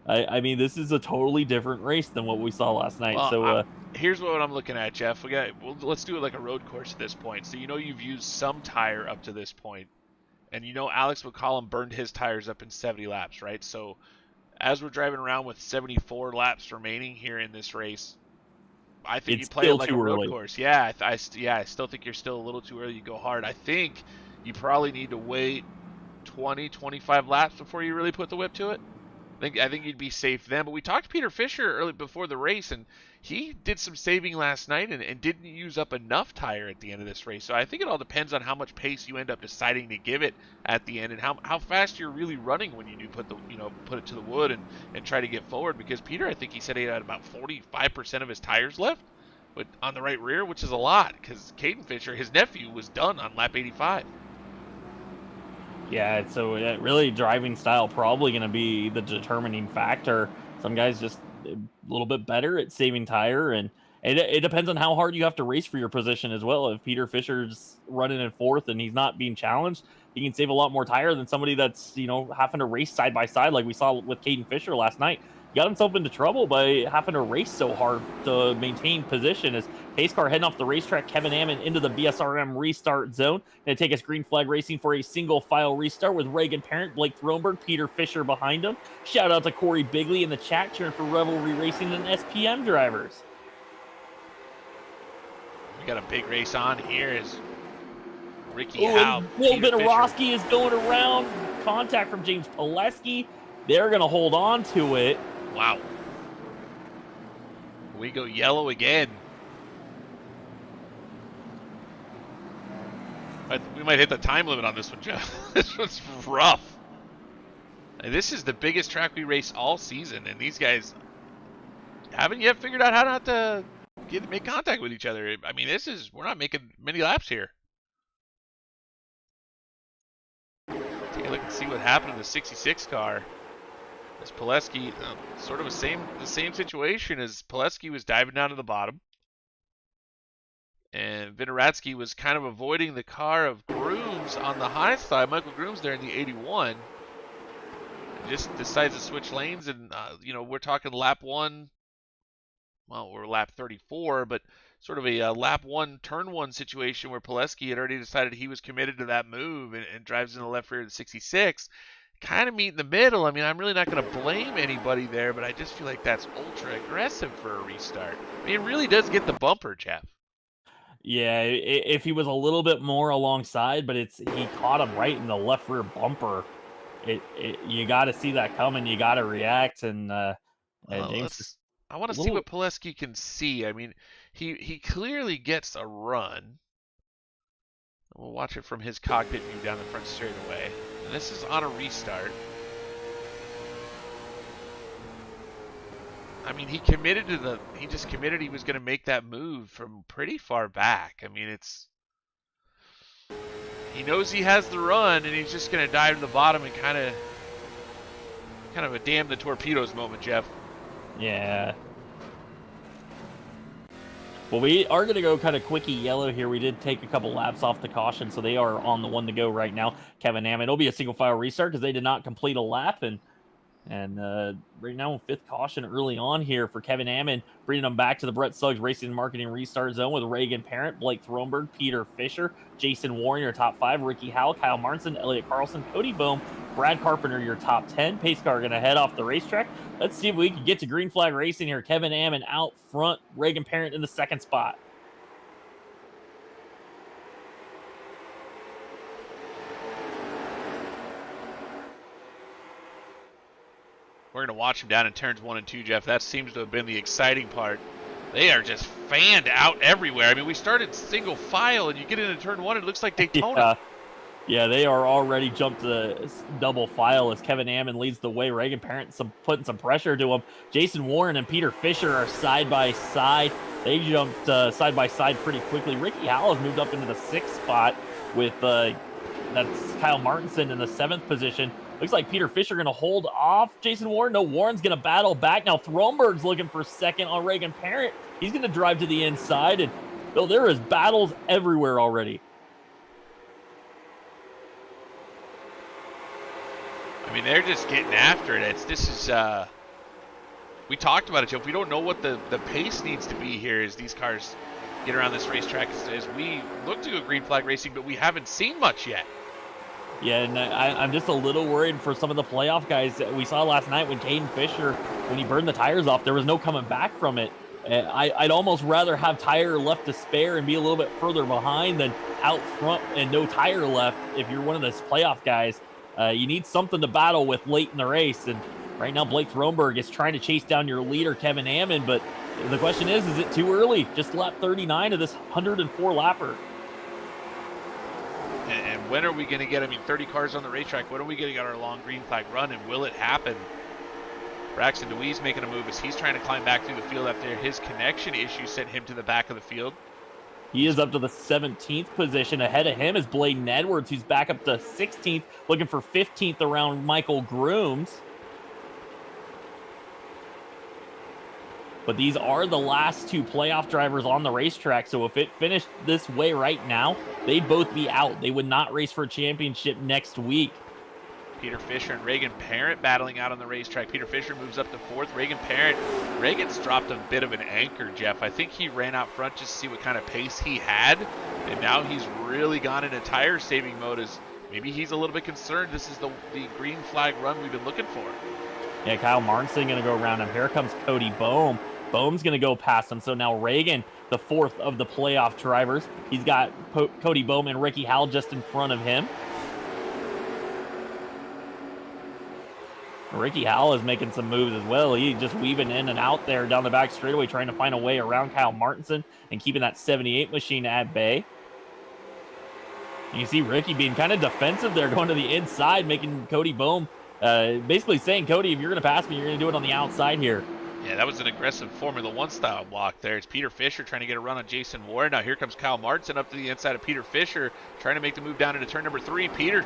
I mean, this is a totally different race than what we saw last night. Well, so here's what I'm looking at, Jeff. Let's do it like a road course at this point. So you've used some tire up to this point, and Alex McCollum burned his tires up in 70 laps, right? So as we're driving around with 74 laps remaining here in this race, I think you play it like a road course. Yeah, I still think you're still a little too early to go hard. I think you probably need to wait 20, 25 laps before you really put the whip to it. I think you'd be safe then. But we talked to Peter Fisher early before the race, and he did some saving last night and didn't use up enough tire at the end of this race. So I think it all depends on how much pace you end up deciding to give it at the end, and how fast you're really running when you do put it to the wood and try to get forward. Because Peter, I think he said he had about 45% of his tires left, but on the right rear, which is a lot, because Caden Fisher, his nephew, was done on lap 85. yeah, so really driving style probably going to be the determining factor. Some guys just a little bit better at saving tire, and it depends on how hard you have to race for your position as well. If Peter Fisher's running in fourth and he's not being challenged, he can save a lot more tire than somebody that's, having to race side by side like we saw with Caden Fisher last night. He got himself into trouble by having to race so hard to maintain position. As pace car heading off the racetrack, Kevin Ammon into the BSRM restart zone. Going to take us green flag racing for a single file restart with Reagan Parent, Blake Throneberg, Peter Fisher behind him. Shout out to Corey Bigley in the chat cheering for Revelry Racing and SPM drivers. We got a big race on here as Ricky Howe. Will Vinorowski is going around. Contact from James Pileski. They're going to hold on to it. Wow. We go yellow again. We might hit the time limit on this one, Jeff. This one's rough. And this is the biggest track we race all season, and these guys haven't yet figured out how not to make contact with each other. I mean, we're not making many laps here. Take a look and see what happened in the 66 car. As Pileski, sort of the same situation as Pileski was diving down to the bottom. And Vinorowski was kind of avoiding the car of Grooms on the high side. Michael Grooms there in the 81. Just decides to switch lanes, and we're talking lap one. Well, we're lap 34, but sort of a lap one, turn one situation where Pileski had already decided he was committed to that move and drives in the left rear of the 66. Kind of meet in the middle. I mean, I'm really not going to blame anybody there, but I just feel like that's ultra aggressive for a restart. I mean, it really does get the bumper, Jeff. Yeah, if he was a little bit more alongside, but he caught him right in the left rear bumper. You got to see that coming. You got to react. And I want to see what Pileski can see. I mean, he clearly gets a run. We'll watch it from his cockpit view down the front straightaway. And this is on a restart. I mean, he just committed he was going to make that move from pretty far back. I mean, he knows he has the run, and he's just going to dive to the bottom and kind of a damn the torpedoes moment, Jeff. Yeah. Well, we are going to go kind of quickie yellow here. We did take a couple laps off the caution, so they are on the one to go right now. Kevin Ammon, it'll be a single file restart because they did not complete a lap, and right now fifth caution early on here for Kevin Ammon, bringing them back to the Brett Suggs Racing and Marketing restart zone with Reagan Parent, Blake Throneberg, Peter Fisher, Jason Warren, your top 5, Ricky Howell, Kyle Martinson, Elliot Carlson, Cody Bohm, Brad Carpenter, your top 10. Pace car going to head off the racetrack. Let's see if we can get to green flag racing here. Kevin Ammon out front, Reagan Parent in the second spot. We're going to watch them down in turns 1 and 2, Jeff. That seems to have been the exciting part. They are just fanned out everywhere. I mean, we started single file, and you get into turn 1, it looks like Daytona. Yeah, they are already jumped to double file as Kevin Ammon leads the way. Reagan Parent putting some pressure to him. Jason Warren and Peter Fisher are side by side. They jumped side by side pretty quickly. Ricky Howell has moved up into the 6th spot with that's Kyle Martinson in the 7th position. Looks like Peter Fisher going to hold off Jason Warren. No, Warren's going to battle back. Now Thronberg's looking for second on Reagan Parent. He's going to drive to the inside. And Bill, there is battles everywhere already. I mean, they're just getting after it. We talked about it, Jeff. We don't know what the pace needs to be here as these cars get around this racetrack as we look to a green flag racing, but we haven't seen much yet. Yeah, and I'm just a little worried for some of the playoff guys that we saw last night when Caden Fisher, when he burned the tires off, there was no coming back from it. I'd almost rather have tire left to spare and be a little bit further behind than out front and no tire left if you're one of those playoff guys. You need something to battle with late in the race, and right now Blake Thronberg is trying to chase down your leader, Kevin Ammon, but the question is it too early? Just lap 39 of this 104 lapper. And when are we going to get, 30 cars on the racetrack, when are we going to get our long green flag run, and will it happen? Braxton DeWeese making a move as he's trying to climb back through the field after his connection issue sent him to the back of the field. He is up to the 17th position. Ahead of him is Bladen Edwards, who's back up to 16th, looking for 15th around Michael Grooms. But these are the last 2 playoff drivers on the racetrack, so if it finished this way right now, they'd both be out. They would not race for a championship next week. Peter Fisher and Reagan Parent battling out on the racetrack. Peter Fisher moves up to 4th. Reagan's dropped a bit of an anchor, Jeff. I think he ran out front just to see what kind of pace he had, and now he's really gone into tire saving mode as maybe he's a little bit concerned. This is the green flag run we've been looking for. Yeah, Kyle Martinson going to go around him. Here comes Cody Bohm. Bohm's going to go past him. So now Reagan, the 4th of the playoff drivers. He's got Cody Bohm and Ricky Howell just in front of him. Ricky Howell is making some moves as well. He's just weaving in and out there down the back straightaway, trying to find a way around Kyle Martinson and keeping that 78 machine at bay. You see Ricky being kind of defensive there, going to the inside, making Cody Bohm basically saying, Cody, if you're going to pass me, you're going to do it on the outside here. Yeah, that was an aggressive Formula 1 style block there. It's Peter Fisher trying to get a run on Jason Warren. Now here comes Kyle Martinson up to the inside of Peter Fisher, trying to make the move down into turn number 3. Peter,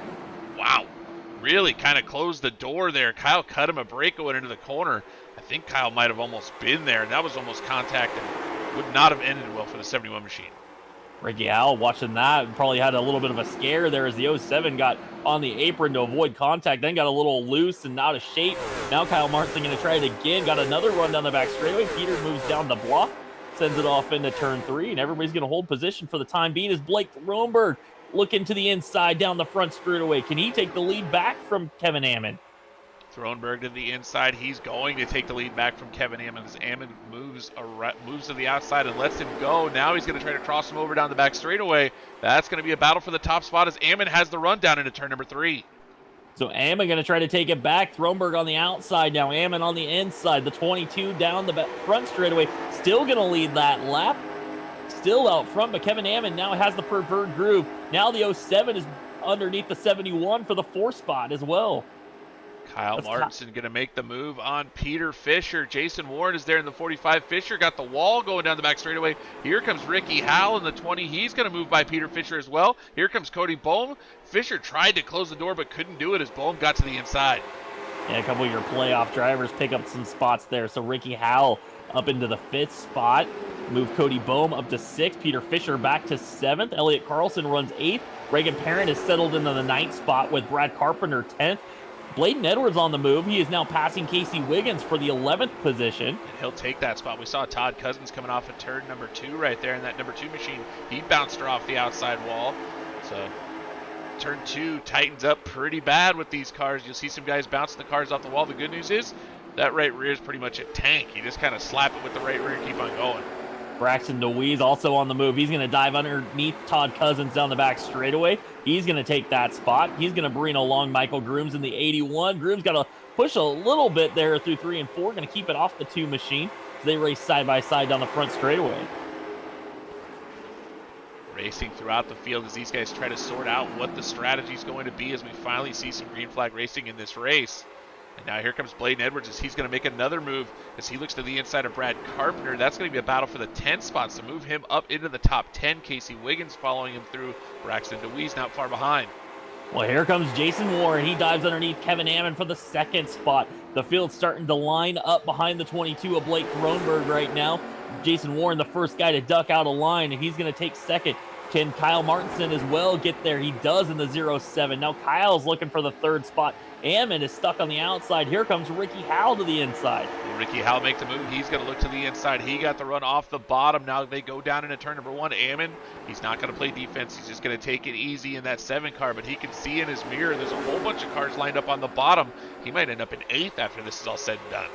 wow, really kind of closed the door there. Kyle cut him a break going into the corner. I think Kyle might have almost been there, and that was almost contact and would not have ended well for the 71 machine. Ricky Howell watching that probably had a little bit of a scare there as the 07 got on the apron to avoid contact, then got a little loose and out of shape. Now Kyle Martinson going to try it again, got another run down the back straightaway. Peter moves down the block, sends it off into turn 3, and everybody's going to hold position for the time being as Blake Thronberg looking to the inside down the front straightaway. Can he take the lead back from Kevin Ammon? Thronberg to the inside. He's going to take the lead back from Kevin Ammon as Ammon moves to the outside and lets him go. Now he's going to try to cross him over down the back straightaway. That's going to be a battle for the top spot as Ammon has the run down into turn number 3. So Ammon going to try to take it back. Thronberg on the outside now. Ammon on the inside. The 22 down the front straightaway. Still going to lead that lap. Still out front, but Kevin Ammon now has the preferred groove. Now the 07 is underneath the 71 for the 4 spot as well. Kyle Martinson going to make the move on Peter Fisher. Jason Warren is there in the 45. Fisher got the wall going down the back straightaway. Here comes Ricky Howell in the 20. He's going to move by Peter Fisher as well. Here comes Cody Bohm. Fisher tried to close the door but couldn't do it as Bohm got to the inside. Yeah, a couple of your playoff drivers pick up some spots there. So Ricky Howell up into the 5th spot. Move Cody Bohm up to 6th. Peter Fisher back to 7th. Elliot Carlson runs 8th. Reagan Parent is settled into the 9th spot with Brad Carpenter 10th. Bladen Edwards on the move. He is now passing Casey Wiggins for the 11th position. And he'll take that spot. We saw Todd Cousins coming off of turn number 2 right there in that number 2 machine. He bounced her off the outside wall. So turn 2 tightens up pretty bad with these cars. You'll see some guys bouncing the cars off the wall. The good news is that right rear is pretty much a tank. You just kind of slap it with the right rear and keep on going. Braxton DeWeese also on the move. He's going to dive underneath Todd Cousins down the back straightaway. He's going to take that spot. He's going to bring along Michael Grooms in the 81. Grooms got to push a little bit there through 3 and 4. Going to keep it off the 2 machine as they race side by side down the front straightaway. Racing throughout the field as these guys try to sort out what the strategy is going to be as we finally see some green flag racing in this race. And now here comes Bladen Edwards as he's going to make another move as he looks to the inside of Brad Carpenter. That's going to be a battle for the 10 spots to move him up into the top 10. Casey Wiggins following him through. Braxton DeWeese not far behind. Well, here comes Jason Warren. He dives underneath Kevin Ammon for the 2nd spot. The field's starting to line up behind the 22 of Blake Thronberg right now. Jason Warren, the first guy to duck out of line, and he's going to take 2nd. Can Kyle Martinson as well get there? He does in the 07. Now Kyle's looking for the 3rd spot. Ammon is stuck on the outside. Here comes Ricky Howell to the inside. Will Ricky Howell make the move? He's going to look to the inside. He got the run off the bottom. Now they go down into turn number 1. Ammon, he's not going to play defense. He's just going to take it easy in that 7 car, but he can see in his mirror there's a whole bunch of cars lined up on the bottom. He might end up in 8th after this is all said and done.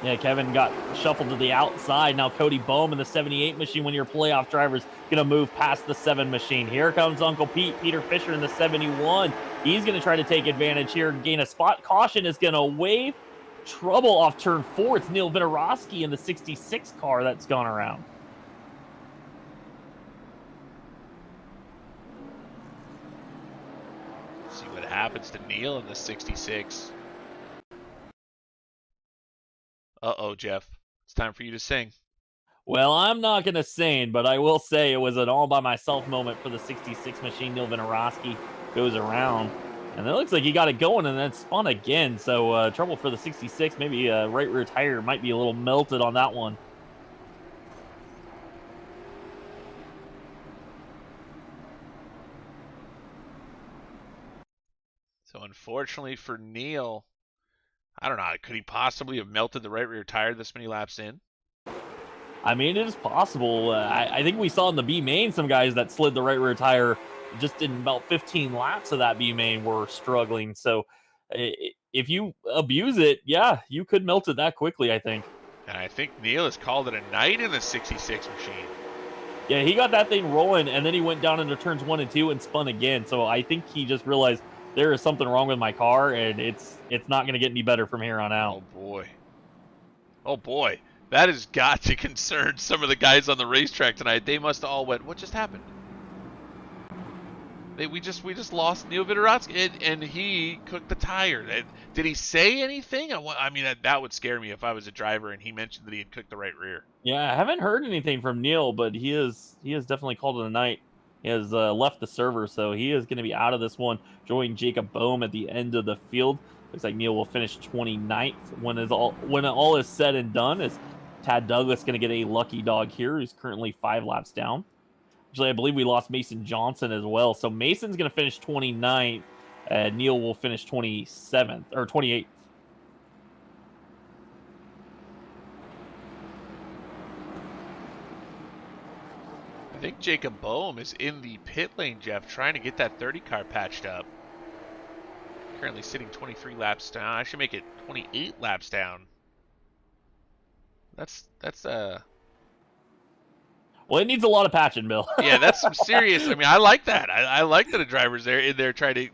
Yeah, Kevin got shuffled to the outside. Now Cody Bohm in the 78 machine, when your playoff driver's going to move past the 7 machine. Here comes Uncle Pete, Peter Fisher in the 71. He's going to try to take advantage here, gain a spot. Caution is going to wave. Trouble off turn 4. It's Neil Vinorowski in the 66 car that's gone around. See what happens to Neil in the 66. Uh-oh, Jeff. It's time for you to sing. Well, I'm not going to sing, but I will say it was an all-by-myself moment for the 66 machine. Neil Vinorowski goes around, and it looks like he got it going and then spun again. So trouble for the 66. Maybe right rear tire might be a little melted on that one. So unfortunately for Neil, I don't know, could he possibly have melted the right rear tire this many laps in? I mean, it is possible. I think we saw in the B main some guys that slid the right rear tire just in about 15 laps of that B main were struggling. So if you abuse it, yeah, you could melt it that quickly, I think. And I think Neil has called it a night in the 66 machine. Yeah, he got that thing rolling, and then he went down into turns 1 and 2 and spun again. So I think he just realized there is something wrong with my car, and it's not going to get any better from here on out. Oh, boy. Oh, boy. That has got to concern some of the guys on the racetrack tonight. They must have all went, what just happened? We just lost Neil Vinorowski, and he cooked the tire. Did he say anything? I mean, that would scare me if I was a driver and he mentioned that he had cooked the right rear. Yeah, I haven't heard anything from Neil, but he has definitely called it a night. He has left the server, so he is going to be out of this one, joining Jacob Bohm at the end of the field. Looks like Neil will finish 29th when all is said and done. Is Tad Douglas going to get a lucky dog here, who's currently 5 laps down? Actually, I believe we lost Mason Johnson as well. So Mason's going to finish 29th, and Neil will finish 27th or 28th. I think Jacob Bohm is in the pit lane, Jeff, trying to get that 30 car patched up. Currently sitting 23 laps down. I should make it 28 laps down. That's Well, it needs a lot of patching, Bill. Yeah, that's some serious. I mean, I like that. I like that a driver's there in there trying to,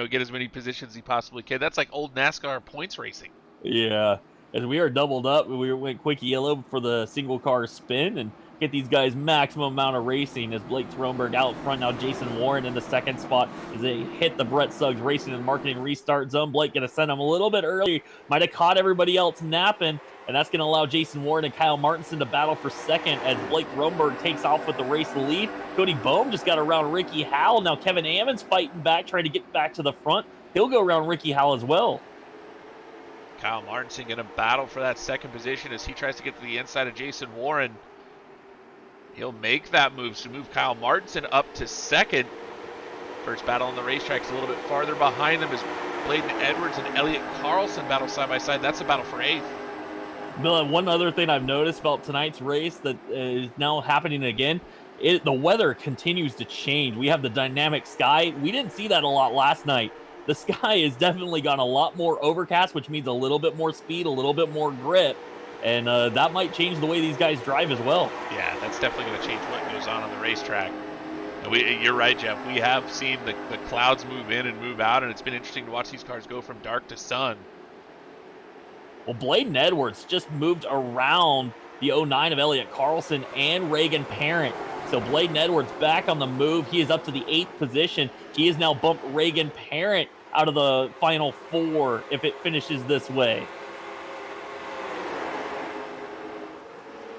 get as many positions as he possibly can. That's like old NASCAR points racing. Yeah, as we are doubled up. We went quick yellow for the single car spin and get these guys maximum amount of racing as Blake Thronberg out front. Now Jason Warren in the 2nd spot as they hit the Brett Suggs Racing and Marketing restart zone. Blake going to send him a little bit early. Might have caught everybody else napping. And that's going to allow Jason Warren and Kyle Martinson to battle for 2nd as Blake Thronberg takes off with the race lead. Cody Bohm just got around Ricky Howell. Now Kevin Ammon's fighting back, trying to get back to the front. He'll go around Ricky Howell as well. Kyle Martinson going to battle for that 2nd position as he tries to get to the inside of Jason Warren. He'll make that move to move Kyle Martinson up to 2nd. First battle on the racetrack is a little bit farther behind them as Bladen Edwards and Elliott Carlson battle side by side. That's a battle for 8th. Bill, one other thing I've noticed about tonight's race that is now happening again, the weather continues to change. We have the dynamic sky. We didn't see that a lot last night. The sky has definitely gotten a lot more overcast, which means a little bit more speed, a little bit more grip. and that might change the way these guys drive as well. Yeah, that's definitely going to change what goes on the racetrack. And you're right, Jeff. We have seen the clouds move in and move out, and it's been interesting to watch these cars go from dark to sun. Well, Bladen Edwards just moved around the 09 of Elliott Carlson and Reagan Parent. So Bladen Edwards back on the move. He is up to the 8th position. He has now bumped Reagan Parent out of the final 4 if it finishes this way.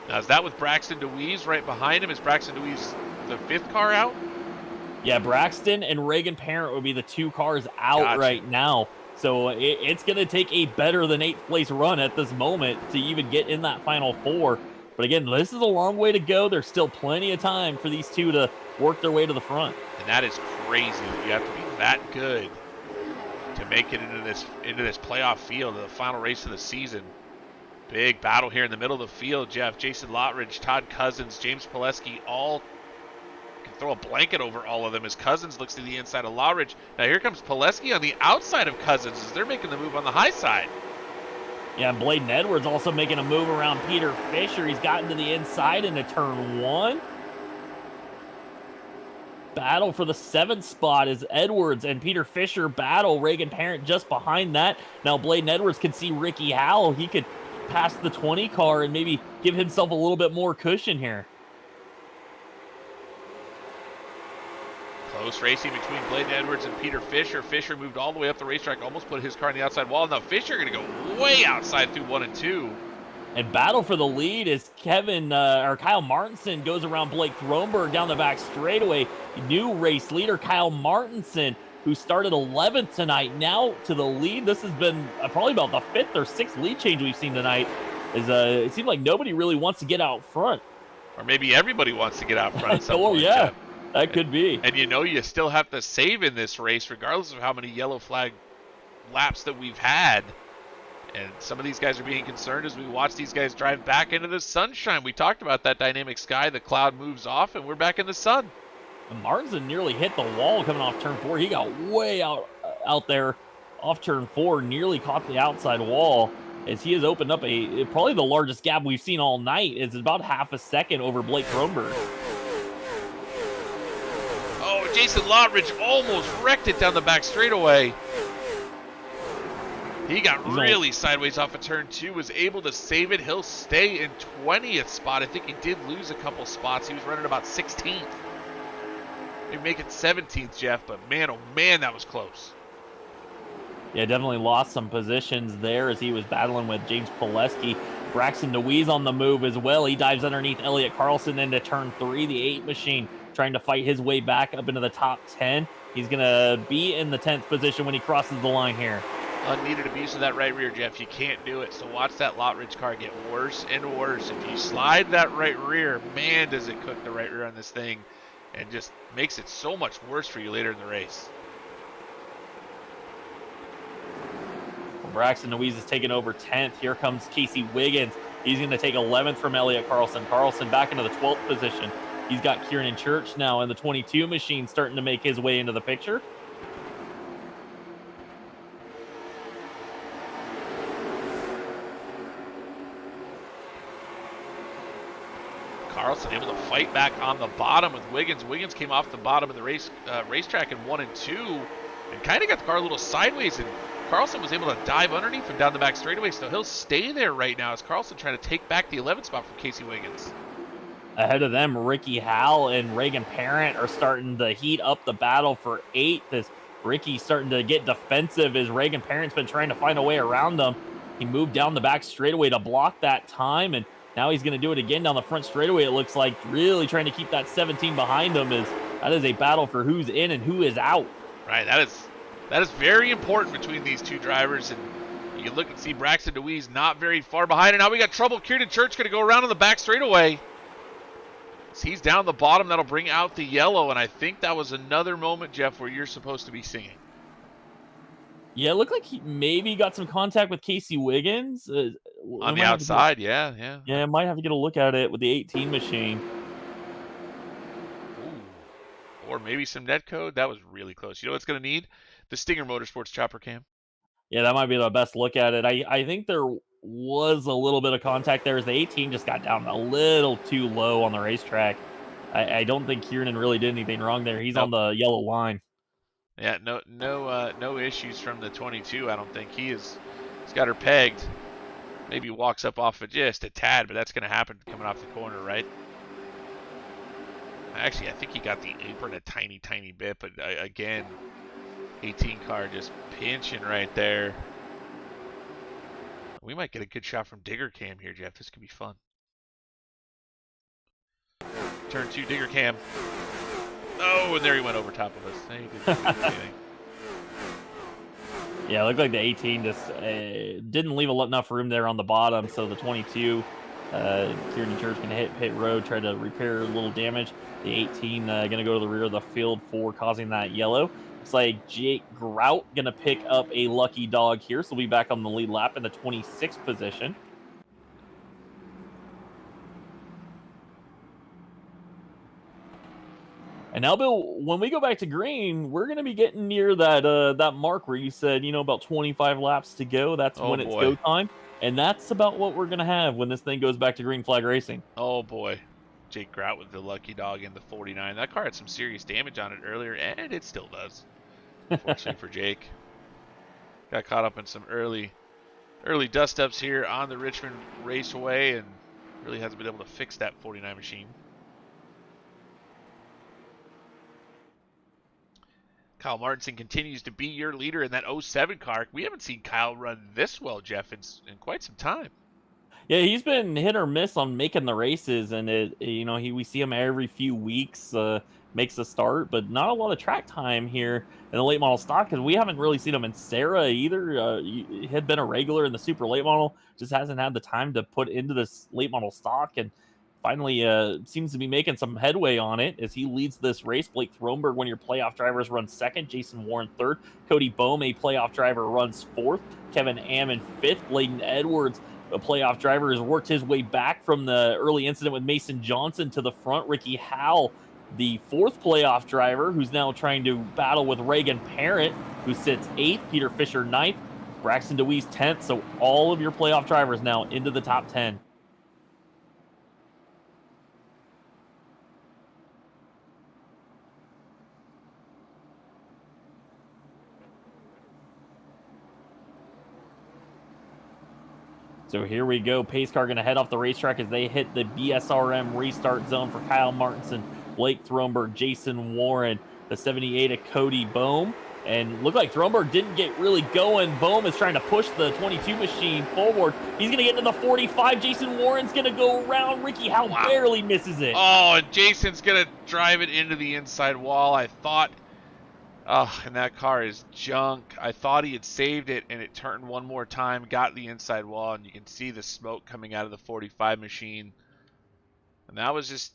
Now, is that with Braxton DeWeese right behind him? Is Braxton DeWeese the 5th car out? Yeah, Braxton and Reagan Parent would be the 2 cars out right now. So it's going to take a better than 8th place run at this moment to even get in that final 4. But again, this is a long way to go. There's still plenty of time for these 2 to work their way to the front. And that is crazy that you have to be that good to make it into this playoff field, the final race of the season. Big battle here in the middle of the field, Jeff. Jason Lottridge, Todd Cousins, James Pileski, all can throw a blanket over all of them as Cousins looks to the inside of Lottridge. Now here comes Pileski on the outside of Cousins as they're making the move on the high side. Yeah, and Bladen Edwards also making a move around Peter Fisher. He's gotten to the inside into turn 1. Battle for the 7th spot is Edwards and Peter Fisher battle. Reagan Parent just behind that. Now Bladen Edwards can see Ricky Howell. He could pass the 20 car and maybe give himself a little bit more cushion here. Close racing between Bladen Edwards and Peter Fisher. Fisher moved all the way up the racetrack, almost put his car on the outside wall. Now Fisher going to go way outside through 1 and 2. And battle for the lead is Kyle Martinson goes around Blake Thronberg down the back straightaway. New race leader Kyle Martinson, who started 11th tonight, now to the lead. This has been probably about the 5th or 6th lead change we've seen tonight. It seemed like nobody really wants to get out front. Or maybe everybody wants to get out front at some oh, point, yeah, Jeff. That could be. And you still have to save in this race, regardless of how many yellow flag laps that we've had. And some of these guys are being concerned as we watch these guys drive back into the sunshine. We talked about that dynamic sky. The cloud moves off, and we're back in the sun. And Martinson nearly hit the wall coming off turn 4. He got way out there off turn 4, nearly caught the outside wall as he has opened up probably the largest gap we've seen all night. It's about half a second over Blake Thronberg. Oh, Jason Lottridge almost wrecked it down the back straightaway. He got really sideways off of turn 2, was able to save it. He'll stay in 20th spot. I think he did lose a couple spots. He was running about 16th. Maybe make it 17th, Jeff, but man, oh man, that was close. Yeah, definitely lost some positions there as he was battling with James Pileski. Braxton DeWeese on the move as well. He dives underneath Elliott Carlson into turn 3, the 8 machine, trying to fight his way back up into the top 10. He's going to be in the 10th position when he crosses the line here. Unneeded abuse of that right rear, Jeff. You can't do it. So watch that Lottridge car get worse and worse. If you slide that right rear, man, does it cook the right rear on this thing, and just makes it so much worse for you later in the race. Well, Braxton DeWeese is taking over 10th. Here comes Casey Wiggins. He's going to take 11th from Elliott Carlson. Carlson back into the 12th position. He's got Kieran Church now in the 22 machine starting to make his way into the picture. Carlson able to fight back on the bottom with Wiggins. Wiggins came off the bottom of the racetrack in 1 and 2 and kind of got the car a little sideways, and Carlson was able to dive underneath him down the back straightaway, so he'll stay there right now as Carlson trying to take back the 11th spot from Casey Wiggins. Ahead of them, Ricky Howell and Reagan Parent are starting to heat up the battle for 8th as Ricky's starting to get defensive as Reagan Parent's been trying to find a way around them. He moved down the back straightaway to block that time, and now he's going to do it again down the front straightaway, it looks like, really trying to keep that 17 behind him. That is a battle for who's in and who is out. Right, that is very important between these two drivers, and you look and see Braxton DeWeese not very far behind, and now we got trouble. Kieran Church going to go around on the back straightaway. So he's down the bottom. That'll bring out the yellow, and I think that was another moment, Jeff, where you're supposed to be singing. Yeah, it looked like he maybe got some contact with Casey Wiggins. On the outside, yeah. Yeah, I might have to get a look at it with the 18 machine. Ooh. Or maybe some netcode. That was really close. You know what's going to need? The Stinger Motorsports chopper cam. Yeah, that might be the best look at it. I think there was a little bit of contact there as the 18 just got down a little too low on the racetrack. I don't think Kiernan really did anything wrong there. He's on Nope. the yellow line. Yeah, no issues from the 22. I don't think he's got her pegged. Maybe walks up off it just a tad, but that's going to happen coming off the corner, right? Actually, I think he got the apron a tiny bit, but again, 18 car just pinching right there. We might get a good shot from Digger Cam here, Jeff. This could be fun. Turn 2, Digger Cam. Oh, and there he went over top of us. He didn't do anything. Yeah, it looked like the 18 just didn't leave enough room there on the bottom, so the 22, Kieran Church can hit pit road, try to repair a little damage. The 18 going to go to the rear of the field for causing that yellow. It's like Jake Grout going to pick up a lucky dog here, so we'll be back on the lead lap in the 26th position. And now, Bill, when we go back to green, we're going to be getting near that that mark where you said, about 25 laps to go. That's when it's go time. And that's about what we're going to have when this thing goes back to green flag racing. Oh, boy. Jake Grout with the lucky dog in the 49. That car had some serious damage on it earlier, and it still does. Unfortunately for Jake. Got caught up in some early dust-ups here on the Richmond Raceway and really hasn't been able to fix that 49 machine. Kyle Martinson continues to be your leader in that 07 car. We haven't seen Kyle run this well, Jeff, in quite some time. Yeah, he's been hit or miss on making the races, and we see him every few weeks, makes a start, but not a lot of track time here in the late model stock because we haven't really seen him in Sarah either. He had been a regular in the super late model, just hasn't had the time to put into this late model stock, and finally seems to be making some headway on it as he leads this race. Blake Throneberg, one of your playoff drivers, runs second. Jason Warren third. Cody Bohm, a playoff driver, runs fourth. Kevin Ammon fifth. Bladen Edwards, a playoff driver, has worked his way back from the early incident with Mason Johnson to the front. Ricky Howell, the fourth playoff driver, who's now trying to battle with Reagan Parent, who sits eighth. Peter Fisher ninth. Braxton DeWeese 10th. So all of your playoff drivers now into the top 10. So here we go. Pace car going to head off the racetrack as they hit the BSRM restart zone for Kyle Martinson, Blake Throneberg, Jason Warren, the 78 of Cody Bohm. And looked like Throneberg didn't get really going. Bohm is trying to push the 22 machine forward. He's going to get into the 45. Jason Warren's going to go around. Ricky Howell barely misses it. Oh, and Jason's going to drive it into the inside wall. I thought... Oh, and that car is junk. I thought he had saved it, and it turned one more time, got the inside wall, and you can see the smoke coming out of the 45 machine. And that was just,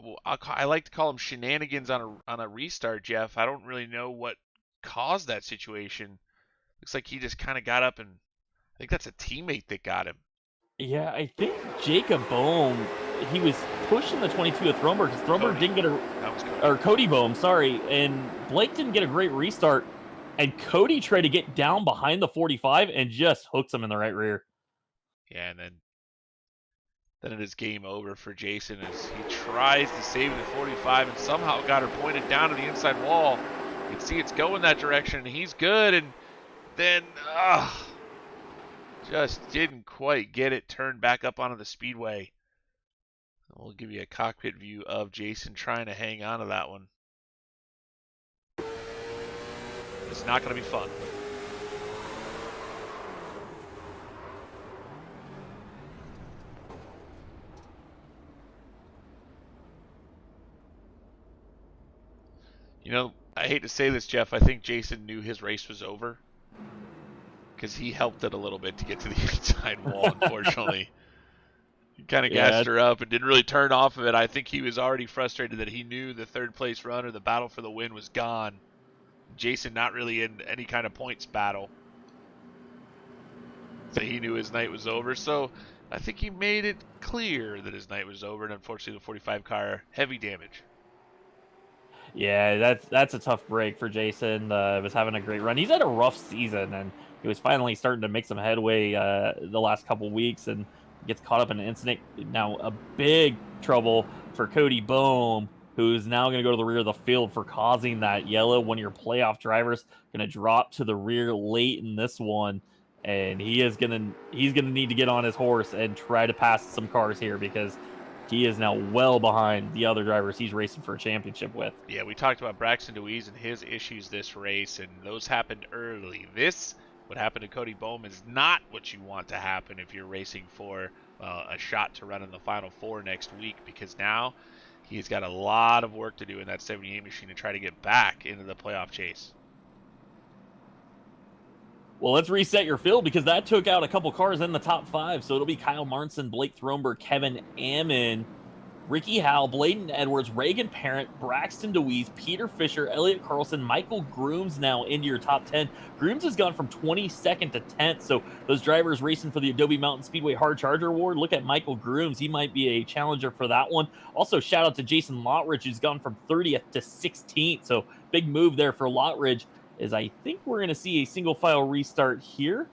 well, I like to call them shenanigans on a restart, Jeff. I don't really know what caused that situation. Looks like he just kind of got up, and I think that's a teammate that got him. Yeah, I think Jacob Bohm, he was pushing the 22 of Throneberg because Throneberg didn't get Cody Bohm, sorry, and Blake didn't get a great restart, and Cody tried to get down behind the 45 and just hooks him in the right rear. Yeah, and then it is game over for Jason as he tries to save the 45 and somehow got her pointed down to the inside wall. You can see it's going that direction, and he's good, and then just didn't quite get it turned back up onto the speedway. We'll give you a cockpit view of Jason trying to hang on to that one. It's not going to be fun. I hate to say this, Jeff. I think Jason knew his race was over because he helped it a little bit to get to the inside wall, unfortunately. He kind of gassed her up and didn't really turn off of it. I think he was already frustrated that he knew the third place run or the battle for the win was gone. Jason not really in any kind of points battle. So he knew his night was over. So I think he made it clear that his night was over. And unfortunately, the 45 car, heavy damage. Yeah, that's a tough break for Jason. Was having a great run. He's had a rough season, and he was finally starting to make some headway the last couple weeks, and gets caught up in an incident. Now a big trouble for Cody Bohm, who's now going to go to the rear of the field for causing that yellow. One of your playoff drivers going to drop to the rear late in this one, and he's gonna need to get on his horse and try to pass some cars here, because he is now well behind the other drivers he's racing for a championship with. Yeah, we talked about Braxton DeWeese and his issues this race, and those happened early. What happened to Cody Bohm, is not what you want to happen if you're racing for a shot to run in the Final Four next week, because now he's got a lot of work to do in that 78 machine to try to get back into the playoff chase. Well, let's reset your field, because that took out a couple cars in the top 5. So it'll be Kyle Martinson, Blake Thronberg, Kevin Ammon, Ricky Howell, Bladen Edwards, Reagan Parent, Braxton DeWeese, Peter Fisher, Elliott Carlson, Michael Grooms now into your top 10. Grooms has gone from 22nd to 10th. So those drivers racing for the Adobe Mountain Speedway Hard Charger Award, look at Michael Grooms. He might be a challenger for that one. Also, shout out to Jason Lottridge, who's gone from 30th to 16th. So big move there for Lottridge. Is I think we're going to see a single file restart here.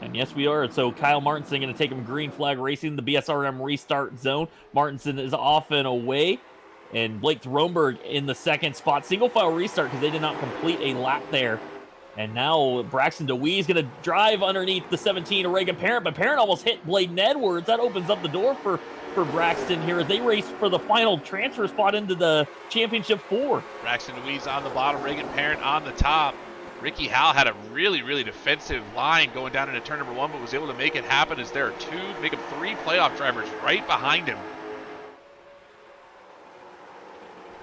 And yes, we are. So Kyle Martinson going to take him green flag racing, the BSRM restart zone. Martinson is off and away. And Blake Thronberg in the second spot. Single file restart, because they did not complete a lap there. And now Braxton DeWeese going to drive underneath the 17 of Reagan Parent, but Parent almost hit Bladen Edwards. That opens up the door for Braxton here as they race for the final transfer spot into the championship 4. Braxton DeWeese on the bottom, Reagan Parent on the top. Ricky Howell had a really, really defensive line going down into turn number 1, but was able to make it happen as there are 3 playoff drivers right behind him.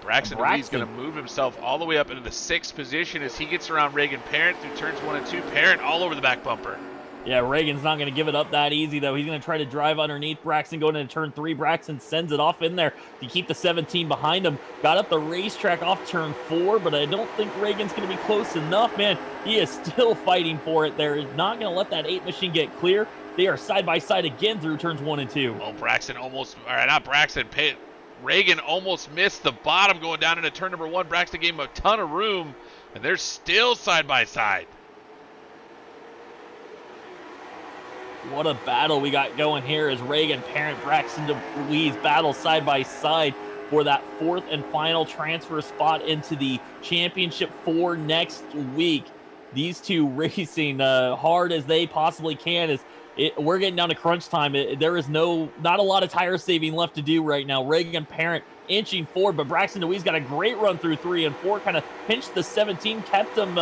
Braxton DeWeese going to move himself all the way up into the 6th position as he gets around Reagan Parent through turns 1 and 2. Parent all over the back bumper. Yeah, Reagan's not going to give it up that easy, though. He's going to try to drive underneath Braxton going into turn 3. Braxton sends it off in there to keep the 17 behind him. Got up the racetrack off turn 4, but I don't think Reagan's going to be close enough, man. He is still fighting for it there. He's not going to let that 8 machine get clear. They are side by side again through turns 1 and 2. Oh, Reagan almost missed the bottom going down into turn number 1. Braxton gave him a ton of room, and they're still side by side. What a battle we got going here as Reagan Parent, Braxton DeWeese battle side by side for that 4th and final transfer spot into the championship 4 next week. These two racing hard as they possibly can. We're getting down to crunch time. There is not a lot of tire saving left to do right now. Reagan Parent inching forward, but Braxton DeWeese got a great run through 3 and 4, kind of pinched the 17, kept him,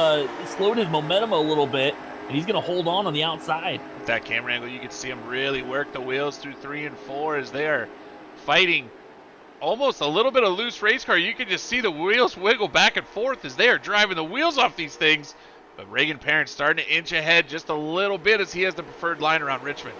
slowed his momentum a little bit, and he's going to hold on the outside. With that camera angle, you can see him really work the wheels through 3 and 4 as they are fighting almost a little bit of loose race car. You can just see the wheels wiggle back and forth as they are driving the wheels off these things. But Reagan Parent starting to inch ahead just a little bit as he has the preferred line around Richmond.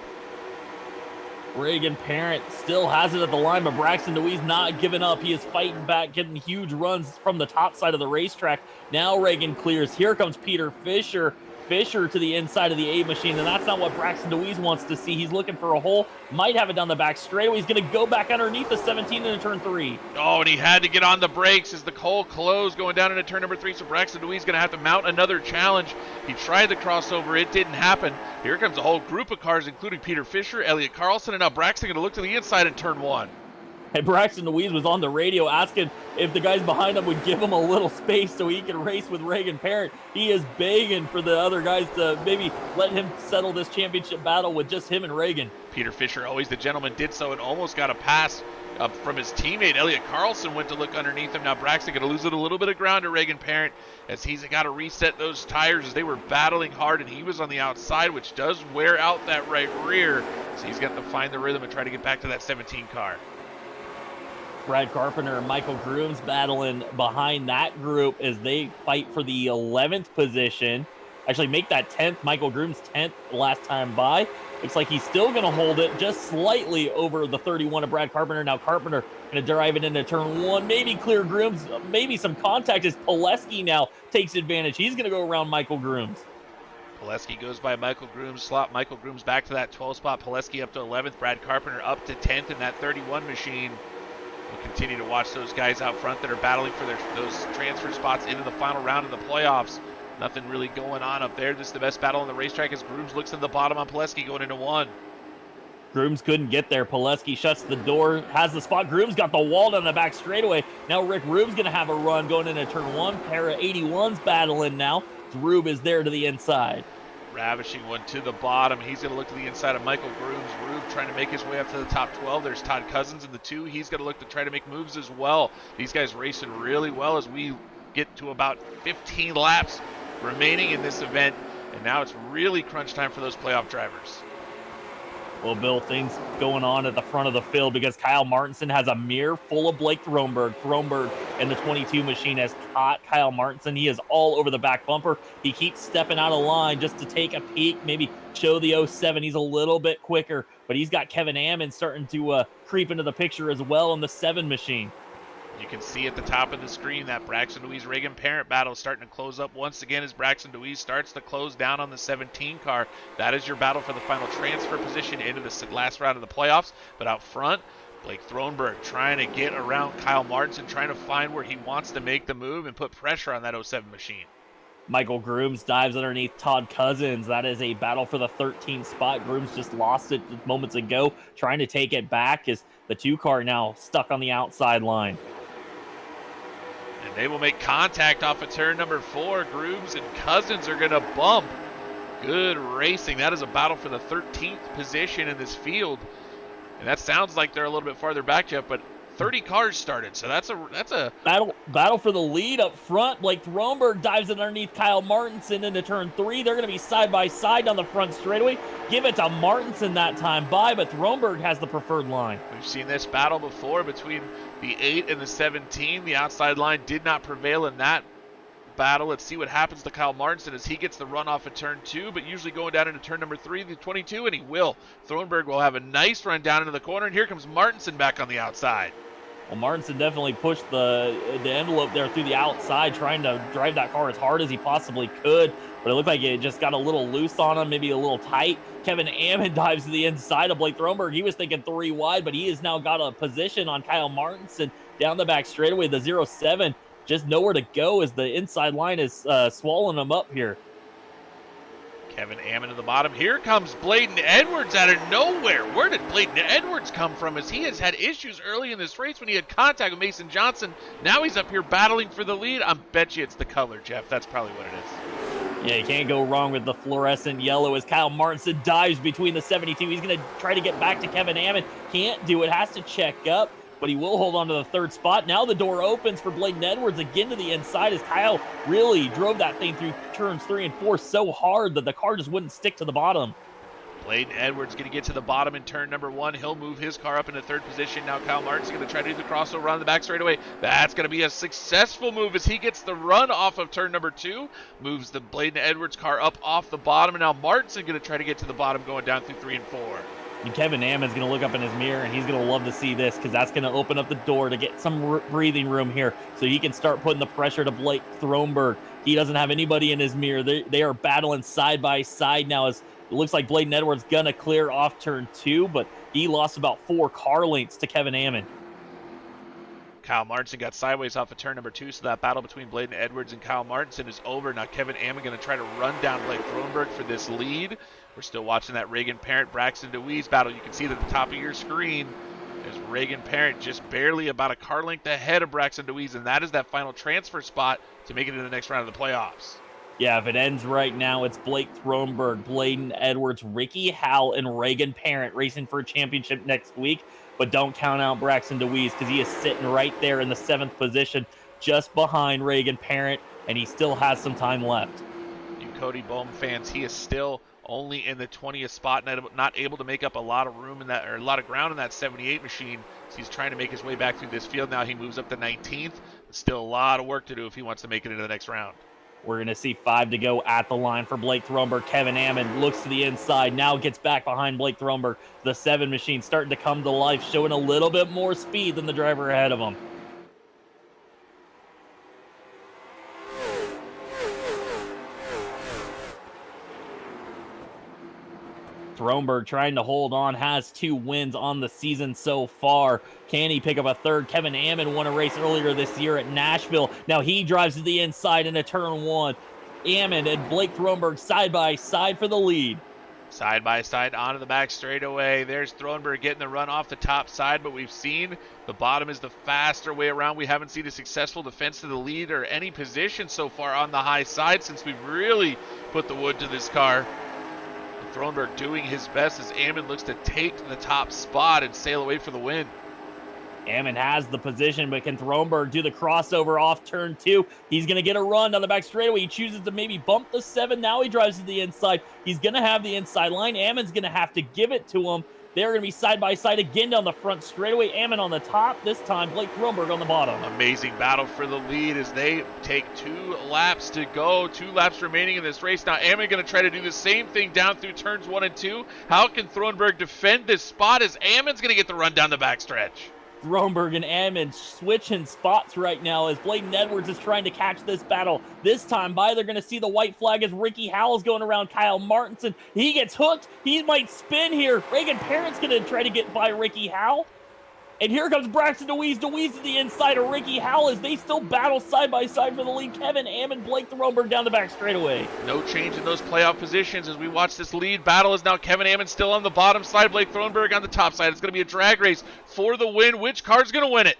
Reagan Parent still has it at the line, but Braxton DeWeese not giving up. He is fighting back, getting huge runs from the top side of the racetrack. Now Reagan clears. Here comes Peter Fisher. Fisher to the inside of the 8 machine, and that's not what Braxton DeWeese wants to see. He's looking for a hole, might have it down the back straightaway. He's going to go back underneath the 17 into turn 3. Oh, and he had to get on the brakes as the hole closed going down into turn number 3, so Braxton DeWeese going to have to mount another challenge. He tried the crossover. It didn't happen. Here comes a whole group of cars, including Peter Fisher, Elliott Carlson, and now Braxton going to look to the inside in turn 1. And Braxton DeWeese was on the radio asking if the guys behind him would give him a little space so he can race with Reagan Parent. He is begging for the other guys to maybe let him settle this championship battle with just him and Reagan. Peter Fisher, always the gentleman, did so and almost got a pass from his teammate. Elliott Carlson went to look underneath him. Now Braxton going to lose it a little bit of ground to Reagan Parent as he's got to reset those tires as they were battling hard and he was on the outside, which does wear out that right rear. So he's got to find the rhythm and try to get back to that 17 car. Brad Carpenter and Michael Grooms battling behind that group as they fight for the 11th position. Actually, make that 10th. Michael Grooms 10th last time by. Looks like he's still going to hold it just slightly over the 31 of Brad Carpenter. Now Carpenter going to drive it into turn 1. Maybe clear Grooms. Maybe some contact as Pileski now takes advantage. He's going to go around Michael Grooms. Pileski goes by Michael Groom's slot. Michael Groom's back to that 12 spot. Pileski up to 11th. Brad Carpenter up to 10th in that 31 machine. We'll continue to watch those guys out front that are battling for those transfer spots into the final round of the playoffs. Nothing really going on up there. This is the best battle on the racetrack as Grooms looks in the bottom on Pileski going into 1. Grooms couldn't get there. Pileski shuts the door, has the spot. Grooms got the wall down the back straightaway. Now Rick Rube's going to have a run going into turn 1. Pair of 81s battling now. Rube is there to the inside. Ravishing one to the bottom. He's going to look to the inside of Michael Grooms. Rube trying to make his way up to the top 12. There's Todd Cousins in the 2. He's going to look to try to make moves as well. These guys racing really well as we get to about 15 laps remaining in this event. And now it's really crunch time for those playoff drivers. Well, Bill, things going on at the front of the field because Kyle Martinson has a mirror full of Blake Thronberg. Thronberg in the 22 machine has caught Kyle Martinson. He is all over the back bumper. He keeps stepping out of line just to take a peek, maybe show the 07. He's a little bit quicker, but he's got Kevin Ammon starting to creep into the picture as well in the 7 machine. You can see at the top of the screen that Braxton Deweese Reagan Parent battle starting to close up once again as Braxton Deweese starts to close down on the 17 car. That is your battle for the final transfer position into the last round of the playoffs. But out front, Blake Thronberg trying to get around Kyle Martinson, trying to find where he wants to make the move and put pressure on that 07 machine. Michael Grooms dives underneath Todd Cousins. That is a battle for the 13th spot. Grooms just lost it moments ago, trying to take it back as the 2 car now stuck on the outside line. And they will make contact off of turn number 4. Grooms and Cousins are going to bump. Good racing. That is a battle for the 13th position in this field. And that sounds like they're a little bit farther back, Jeff, but 30 cars started, so that's a battle for the lead up front. Blake Thronberg dives it underneath Kyle Martinson into turn 3. They're going to be side by side down the front straightaway. Give it to Martinson that time by, but Thronberg has the preferred line. We've seen this battle before between the 8 and the 17. The outside line did not prevail in that battle. Let's see what happens to Kyle Martinson as he gets the run off of turn 2, but usually going down into turn number 3, the 22, and he will. Thronberg will have a nice run down into the corner, and here comes Martinson back on the outside. Well, Martinson definitely pushed the envelope there through the outside, trying to drive that car as hard as he possibly could, but it looked like it just got a little loose on him, maybe a little tight. Kevin Ammon dives to the inside of Blake Thronberg. He was thinking 3 wide, but he has now got a position on Kyle Martinson down the back straightaway. The 07 just nowhere to go as the inside line is swallowing him up here. Kevin Ammon to the bottom. Here comes Bladen Edwards out of nowhere. Where did Bladen Edwards come from? As he has had issues early in this race when he had contact with Mason Johnson. Now he's up here battling for the lead. I bet you it's the color, Jeff. That's probably what it is. Yeah, you can't go wrong with the fluorescent yellow as Kyle Martinson dives between the 72. He's going to try to get back to Kevin Ammon. Can't do it. Has to check up, but he will hold on to the 3rd spot. Now the door opens for Bladen Edwards again to the inside as Kyle really drove that thing through turns 3 and 4 so hard that the car just wouldn't stick to the bottom. Bladen Edwards going to get to the bottom in turn number 1. He'll move his car up into 3rd position. Now Kyle Martin's going to try to do the crossover on the back straightaway. That's going to be a successful move as he gets the run off of turn number 2. Moves the Bladen Edwards car up off the bottom. And now Martin's going to try to get to the bottom going down through 3 and 4. And Kevin Ammon's going to look up in his mirror, and he's going to love to see this because that's going to open up the door to get some breathing room here so he can start putting the pressure to Blake Thronberg. He doesn't have anybody in his mirror. They are battling side by side now as it looks like Bladen Edwards going to clear off turn 2, but he lost about 4 car lengths to Kevin Ammon. Kyle Martinson got sideways off of turn number 2, so that battle between Bladen Edwards and Kyle Martinson is over. Now Kevin Ammon going to try to run down Blake Thronberg for this lead. We're still watching that Reagan Parent Braxton Deweese battle. You can see it at the top of your screen. There's Reagan Parent just barely about a car length ahead of Braxton Deweese, and that is that final transfer spot to make it into the next round of the playoffs. Yeah, if it ends right now, it's Blake Thronberg, Bladen Edwards, Ricky Howell, and Reagan Parent racing for a championship next week. But don't count out Braxton Deweese because he is sitting right there in the 7th position just behind Reagan Parent, and he still has some time left. You Cody Bohm fans, he is still only in the 20th spot, not able to make up a lot of room in that, or a lot of ground in that 78 machine. So he's trying to make his way back through this field. Now he moves up to 19th. Still a lot of work to do if he wants to make it into the next round. We're going to see 5 to go at the line for Blake Thronberg. Kevin Ammon looks to the inside, now gets back behind Blake Thronberg. The 7 machine starting to come to life, showing a little bit more speed than the driver ahead of him. Thronberg trying to hold on, has 2 wins on the season so far. Can he pick up a third? Kevin Ammon won a race earlier this year at Nashville. Now he drives to the inside into turn 1. Ammon and Blake Thronberg side by side for the lead. Side by side onto the back straightaway. There's Thronberg getting the run off the top side, but we've seen the bottom is the faster way around. We haven't seen a successful defense to the lead or any position so far on the high side since we've really put the wood to this car. Thronberg doing his best as Ammon looks to take the top spot and sail away for the win. Ammon has the position, but can Thronberg do the crossover off turn 2? He's going to get a run down the back straightaway. He chooses to maybe bump the 7. Now he drives to the inside. He's going to have the inside line. Ammon's going to have to give it to him. They're going to be side by side again down the front straightaway. Ammon on the top. This time, Blake Thronberg on the bottom. Amazing battle for the lead as they take 2 laps to go. 2 laps remaining in this race. Now Ammon going to try to do the same thing down through turns 1 and 2. How can Thronberg defend this spot as Ammon's going to get the run down the backstretch? Thronberg and Ammon switching spots right now as Bladen Edwards is trying to catch this battle. This time by, they're going to see the white flag as Ricky Howell's going around Kyle Martinson. He gets hooked. He might spin here. Reagan Parent's going to try to get by Ricky Howell. And here comes Braxton DeWeese. DeWeese to the inside of Ricky Howell as they still battle side by side for the lead. Kevin Ammon, Blake Thronberg down the back straightaway. No change in those playoff positions as we watch this lead battle. Is now Kevin Ammon still on the bottom side, Blake Thronberg on the top side. It's going to be a drag race for the win. Which car's going to win it?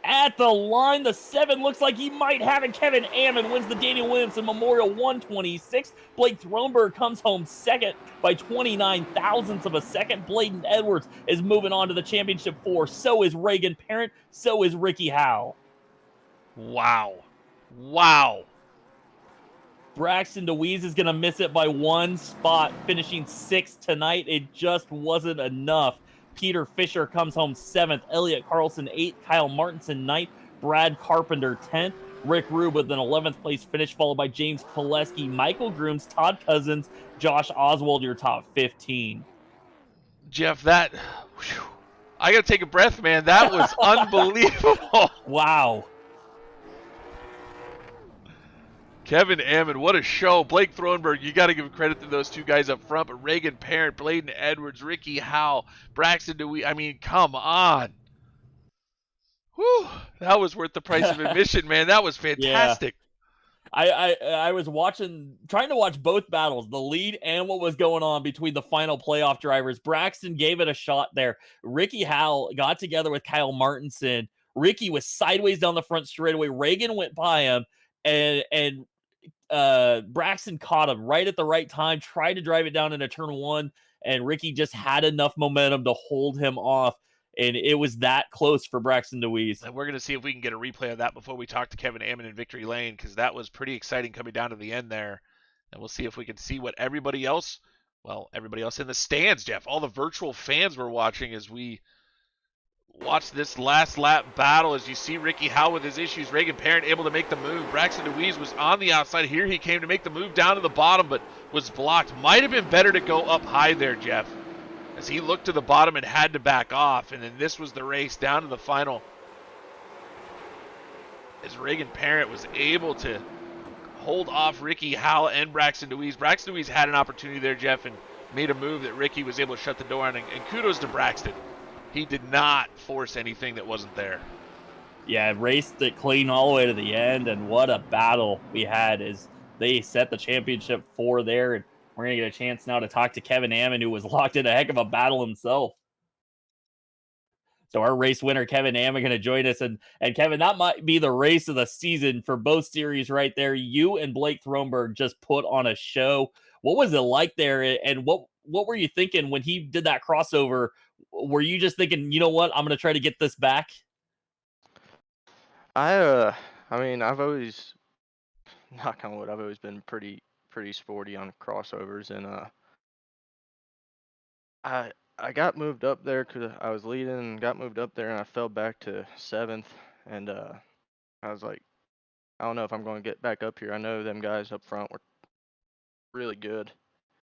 At the line, the 7 looks like he might have it. Kevin Ammon wins the Daniel Williamson Memorial 126. Blake Thronberg comes home second by 29 thousandths of a second. Bladen Edwards is moving on to the championship 4. So is Reagan Parent. So is Ricky Howell. Wow. Wow. Braxton DeWeese is going to miss it by 1 spot, finishing 6th tonight. It just wasn't enough. Peter Fisher comes home 7th. Elliott Carlson 8th. Kyle Martinson 9th. Brad Carpenter 10th. Rick Rube with an 11th place finish, followed by James Pileski, Michael Grooms, Todd Cousins, Josh Oswald, your top 15. Jeff, that... Whew, I got to take a breath, man. That was unbelievable. Wow. Kevin Ammon, what a show. Blake Thronberg, you got to give credit to those 2 guys up front, but Reagan Parent, Bladen Edwards, Ricky Howell, Braxton DeWeese, I mean, come on. Whew, that was worth the price of admission, man. That was fantastic. Yeah. I was trying to watch both battles, the lead and what was going on between the final playoff drivers. Braxton gave it a shot there. Ricky Howell got together with Kyle Martinson. Ricky was sideways down the front straightaway. Reagan went by him, and Braxton caught him right at the right time, tried to drive it down into turn 1, and Ricky just had enough momentum to hold him off, and it was that close for Braxton DeWeese. And we're going to see if we can get a replay of that before we talk to Kevin Ammon in Victory Lane, because that was pretty exciting coming down to the end there. And we'll see if we can see what everybody else in the stands, Jeff, all the virtual fans were watching as we watch this last lap battle. As you see Ricky Howell with his issues, Reagan Parent able to make the move. Braxton DeWeese was on the outside. Here he came to make the move down to the bottom, but was blocked. Might have been better to go up high there, Jeff, as he looked to the bottom and had to back off. And then this was the race down to the final, as Reagan Parent was able to hold off Ricky Howell and Braxton DeWeese. Braxton DeWeese had an opportunity there, Jeff, and made a move that Ricky was able to shut the door on. And kudos to Braxton. He did not force anything that wasn't there. Yeah, raced it clean all the way to the end, and what a battle we had as they set the championship 4 there. And we're going to get a chance now to talk to Kevin Ammon, who was locked in a heck of a battle himself. So our race winner, Kevin Ammon, going to join us. And Kevin, that might be the race of the season for both series right there. You and Blake Thronberg just put on a show. What was it like there? And what were you thinking when he did that crossover? Were you just thinking, you know what, I'm going to try to get this back? I mean, I've always, knock on wood, I've always been pretty sporty on crossovers, and I got moved up there because I was leading and got moved up there, and I fell back to 7th, and I was like, I don't know if I'm going to get back up here. I know them guys up front were really good,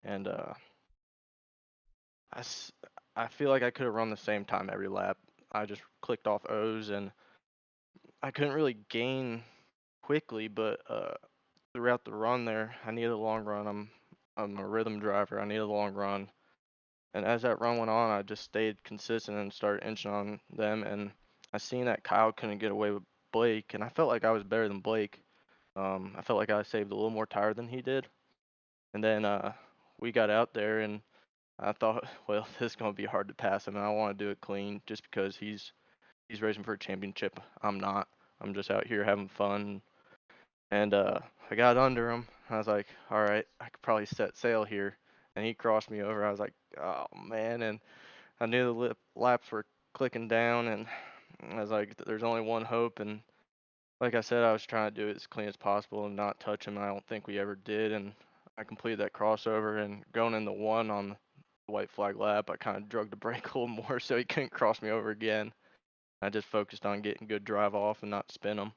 and I feel like I could have run the same time every lap. I just clicked off O's, and I couldn't really gain quickly, but throughout the run there, I needed a long run. I'm a rhythm driver. I needed a long run, And as that run went on, I just stayed consistent and started inching on them. And I seen that Kyle couldn't get away with Blake, and I felt like I was better than Blake. I felt like I saved a little more tire than he did. And then we got out there, and I thought, well, this is gonna be hard to pass him, and I want to do it clean just because he's racing for a championship. I'm not. I'm just out here having fun. And I got under him. I was like, all right, I could probably set sail here. And he crossed me over. I was like, oh man. And I knew the laps were clicking down, and I was like, there's only one hope. And like I said, I was trying to do it as clean as possible and not touch him. I don't think we ever did. And I completed that crossover, and going in the one on the white flag lap, I kind of drug the brake a little more so he couldn't cross me over again. I just focused on getting good drive off and not spin him.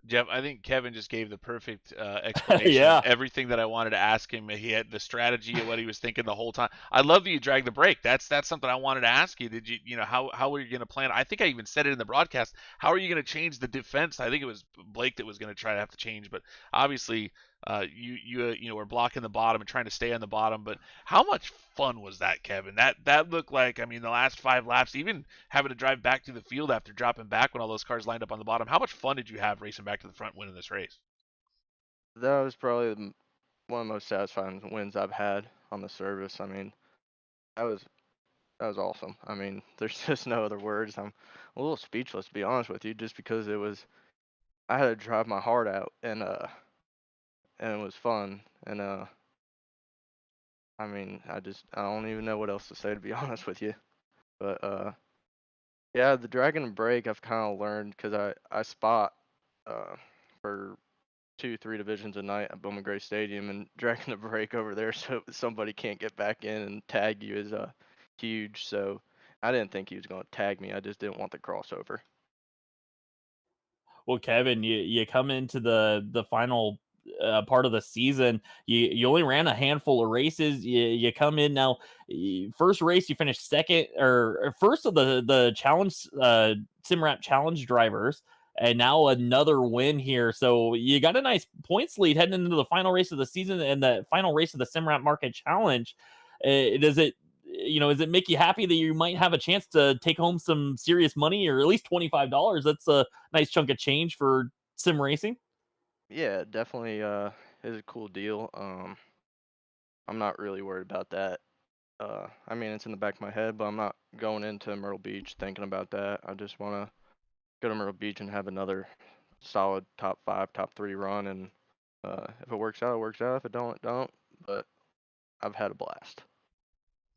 Jeff, I think Kevin just gave the perfect explanation of Yeah. everything that I wanted to ask him. He had the strategy of what he was thinking the whole time. I love that you dragged the brake. That's something I wanted to ask you. Did you know how were you going to plan? I think I even said it in the broadcast. How are you going to change the defense? I think it was Blake that was going to try to have to change, but obviously you were blocking the bottom and trying to stay on the bottom. But how much fun was that, Kevin? That looked like, I mean, the last 5 laps, even having to drive back to the field after dropping back when all those cars lined up on the bottom. How much fun did you have racing back to the front, winning this race? That was probably one of the most satisfying wins I've had on the service. I mean, that was awesome. I mean, there's just no other words. I'm a little speechless to be honest with you, just because I had to drive my heart out, and it was fun. And I mean, I don't even know what else to say to be honest with you. But yeah, the dragon and brake I've kind of learned because I spot uh for 2-3 divisions a night at Bowman Gray Stadium, and dragging the brake over there so somebody can't get back in and tag you is huge. So I didn't think he was going to tag me. I just didn't want the crossover. Well, Kevin, you come into the final part of the season. You only ran a handful of races. You come in now. First race, you finished second or first of the challenge SimRap challenge drivers, and now another win here. So you got a nice points lead heading into the final race of the season and the final race of the SimRap Market Challenge. Does it does it make you happy that you might have a chance to take home some serious money, or at least $25? That's a nice chunk of change for sim racing. Yeah, definitely is a cool deal. I'm not really worried about that. I mean, it's in the back of my head, but I'm not going into Myrtle Beach thinking about that. I just want to go to Myrtle Beach and have another solid top 5, top 3 run, and if it works out, it works out. If it don't, it don't. But I've had a blast.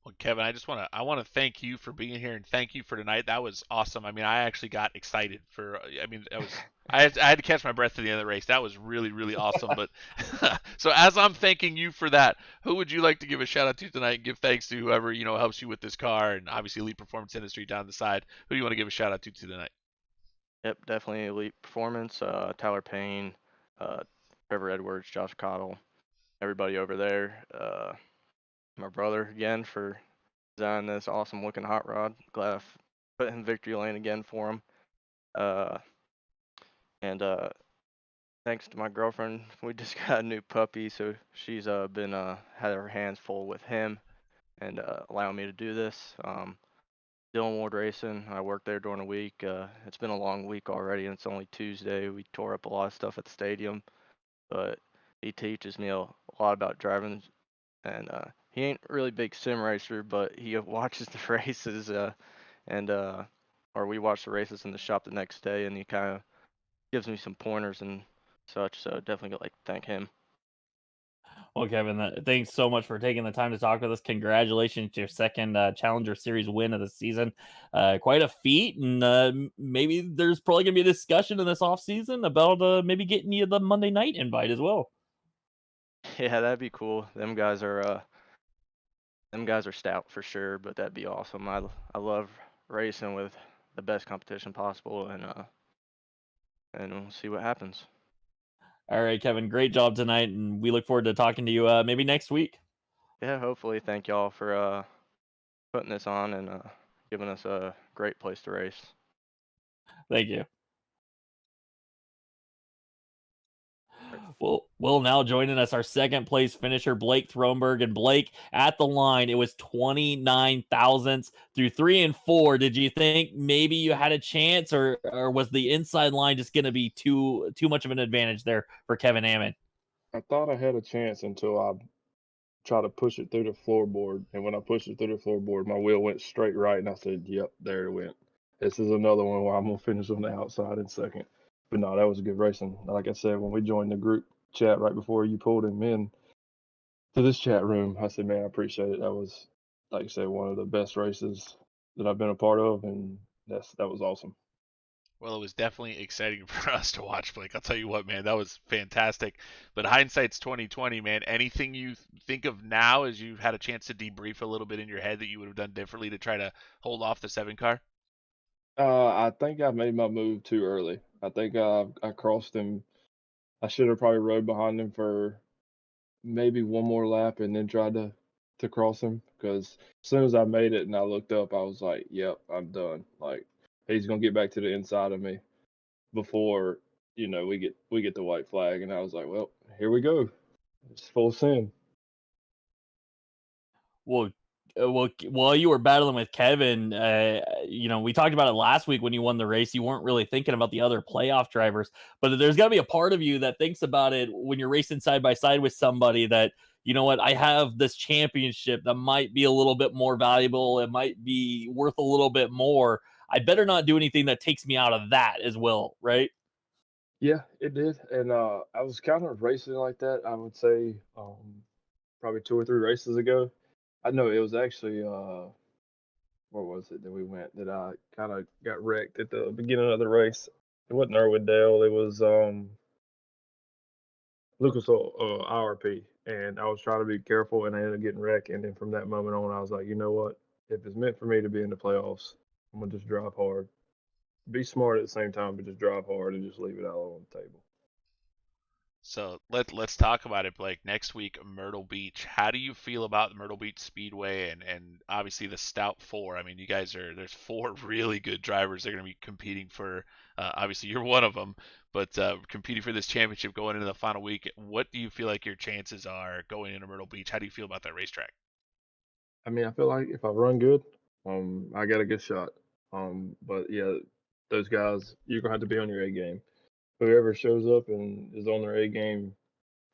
Well, Kevin, I want to thank you for being here and thank you for tonight. That was awesome. I mean, I actually got excited for. I mean, that was. I had to catch my breath at the end of the race. That was really really awesome. But so as I'm thanking you for that, who would you like to give a shout out to tonight and give thanks to whoever helps you with this car and obviously Elite Performance Industry down the side? Who do you want to give a shout out to tonight? Yep, definitely Elite Performance. Tyler Payne, uh, Trevor Edwards, Josh Cottle, everybody over there. My brother again for designing this awesome looking hot rod. Glad I put in victory lane again for him. Uh, and thanks to my girlfriend, we just got a new puppy, so she's been had her hands full with him and allowing me to do this. Dylan Ward Racing, I work there during the week. It's been a long week already, and it's only Tuesday. We tore up a lot of stuff at the stadium, but he teaches me a lot about driving, and he ain't really big sim racer, but he watches the races, and or we watch the races in the shop the next day, and he kind of gives me some pointers and such. So definitely got like to thank him. Well, Kevin, thanks so much for taking the time to talk with us. Congratulations to your second Challenger Series win of the season. Quite a feat, and maybe there's probably going to be a discussion in this offseason about maybe getting you the Monday night invite as well. Yeah, that'd be cool. Them guys are stout for sure, but that'd be awesome. I love racing with the best competition possible, and we'll see what happens. All right, Kevin, great job tonight, and we look forward to talking to you maybe next week. Yeah, hopefully. Thank y'all for putting this on and giving us a great place to race. Thank you. Will now joining us, our second place finisher, Blake Thronberg. And Blake, at the line, it was 29 thousandths through 3 and 4. Did you think maybe you had a chance, or was the inside line just going to be too much of an advantage there for Kevin Hammond? I thought I had a chance until I tried to push it through the floorboard, and when I pushed it through the floorboard, my wheel went straight right, and I said, "Yep, there it went." This is another one where I'm gonna finish on the outside in second. But no, that was a good racing. Like I said, when we joined the group chat right before you pulled him in to this chat room, I said, "Man, I appreciate it. That was, like I said, one of the best races that I've been a part of, and that was awesome." Well, it was definitely exciting for us to watch, Blake. I'll tell you what, man, that was fantastic. But hindsight's 2020, man. Anything you think of now as you've had a chance to debrief a little bit in your head that you would have done differently to try to hold off the 7 car? I think I made my move too early. I think I crossed him. I should have probably rode behind him for maybe one more lap and then tried to cross him, because as soon as I made it and I looked up, I was like, "Yep, I'm done." Like, he's gonna get back to the inside of me before we get the white flag, and I was like, "Well, here we go. It's full send." Well, while you were battling with Kevin, we talked about it last week when you won the race. You weren't really thinking about the other playoff drivers, but there's got to be a part of you that thinks about it when you're racing side by side with somebody that, you know what, I have this championship that might be a little bit more valuable. It might be worth a little bit more. I better not do anything that takes me out of that as well, right? Yeah, it did, and I was kind of racing like that. I would say probably 2 or 3 races ago. I know it was actually where was it that we went that I kind of got wrecked at the beginning of the race. It wasn't Irwindale. It was Lucas IRP, and I was trying to be careful, and I ended up getting wrecked. And then from that moment on, I was like, you know what? If it's meant for me to be in the playoffs, I'm gonna just drive hard, be smart at the same time, but just drive hard and just leave it all on the table. So let's talk about it, Blake. Next week, Myrtle Beach. How do you feel about the Myrtle Beach Speedway and obviously the Stout Four? I mean, you guys there's 4 really good drivers. They're going to be competing for. Obviously, you're one of them, but competing for this championship going into the final week. What do you feel like your chances are going into Myrtle Beach? How do you feel about that racetrack? I mean, I feel like if I run good, I got a good shot. But yeah, those guys, you're gonna have to be on your A game. Whoever shows up and is on their A game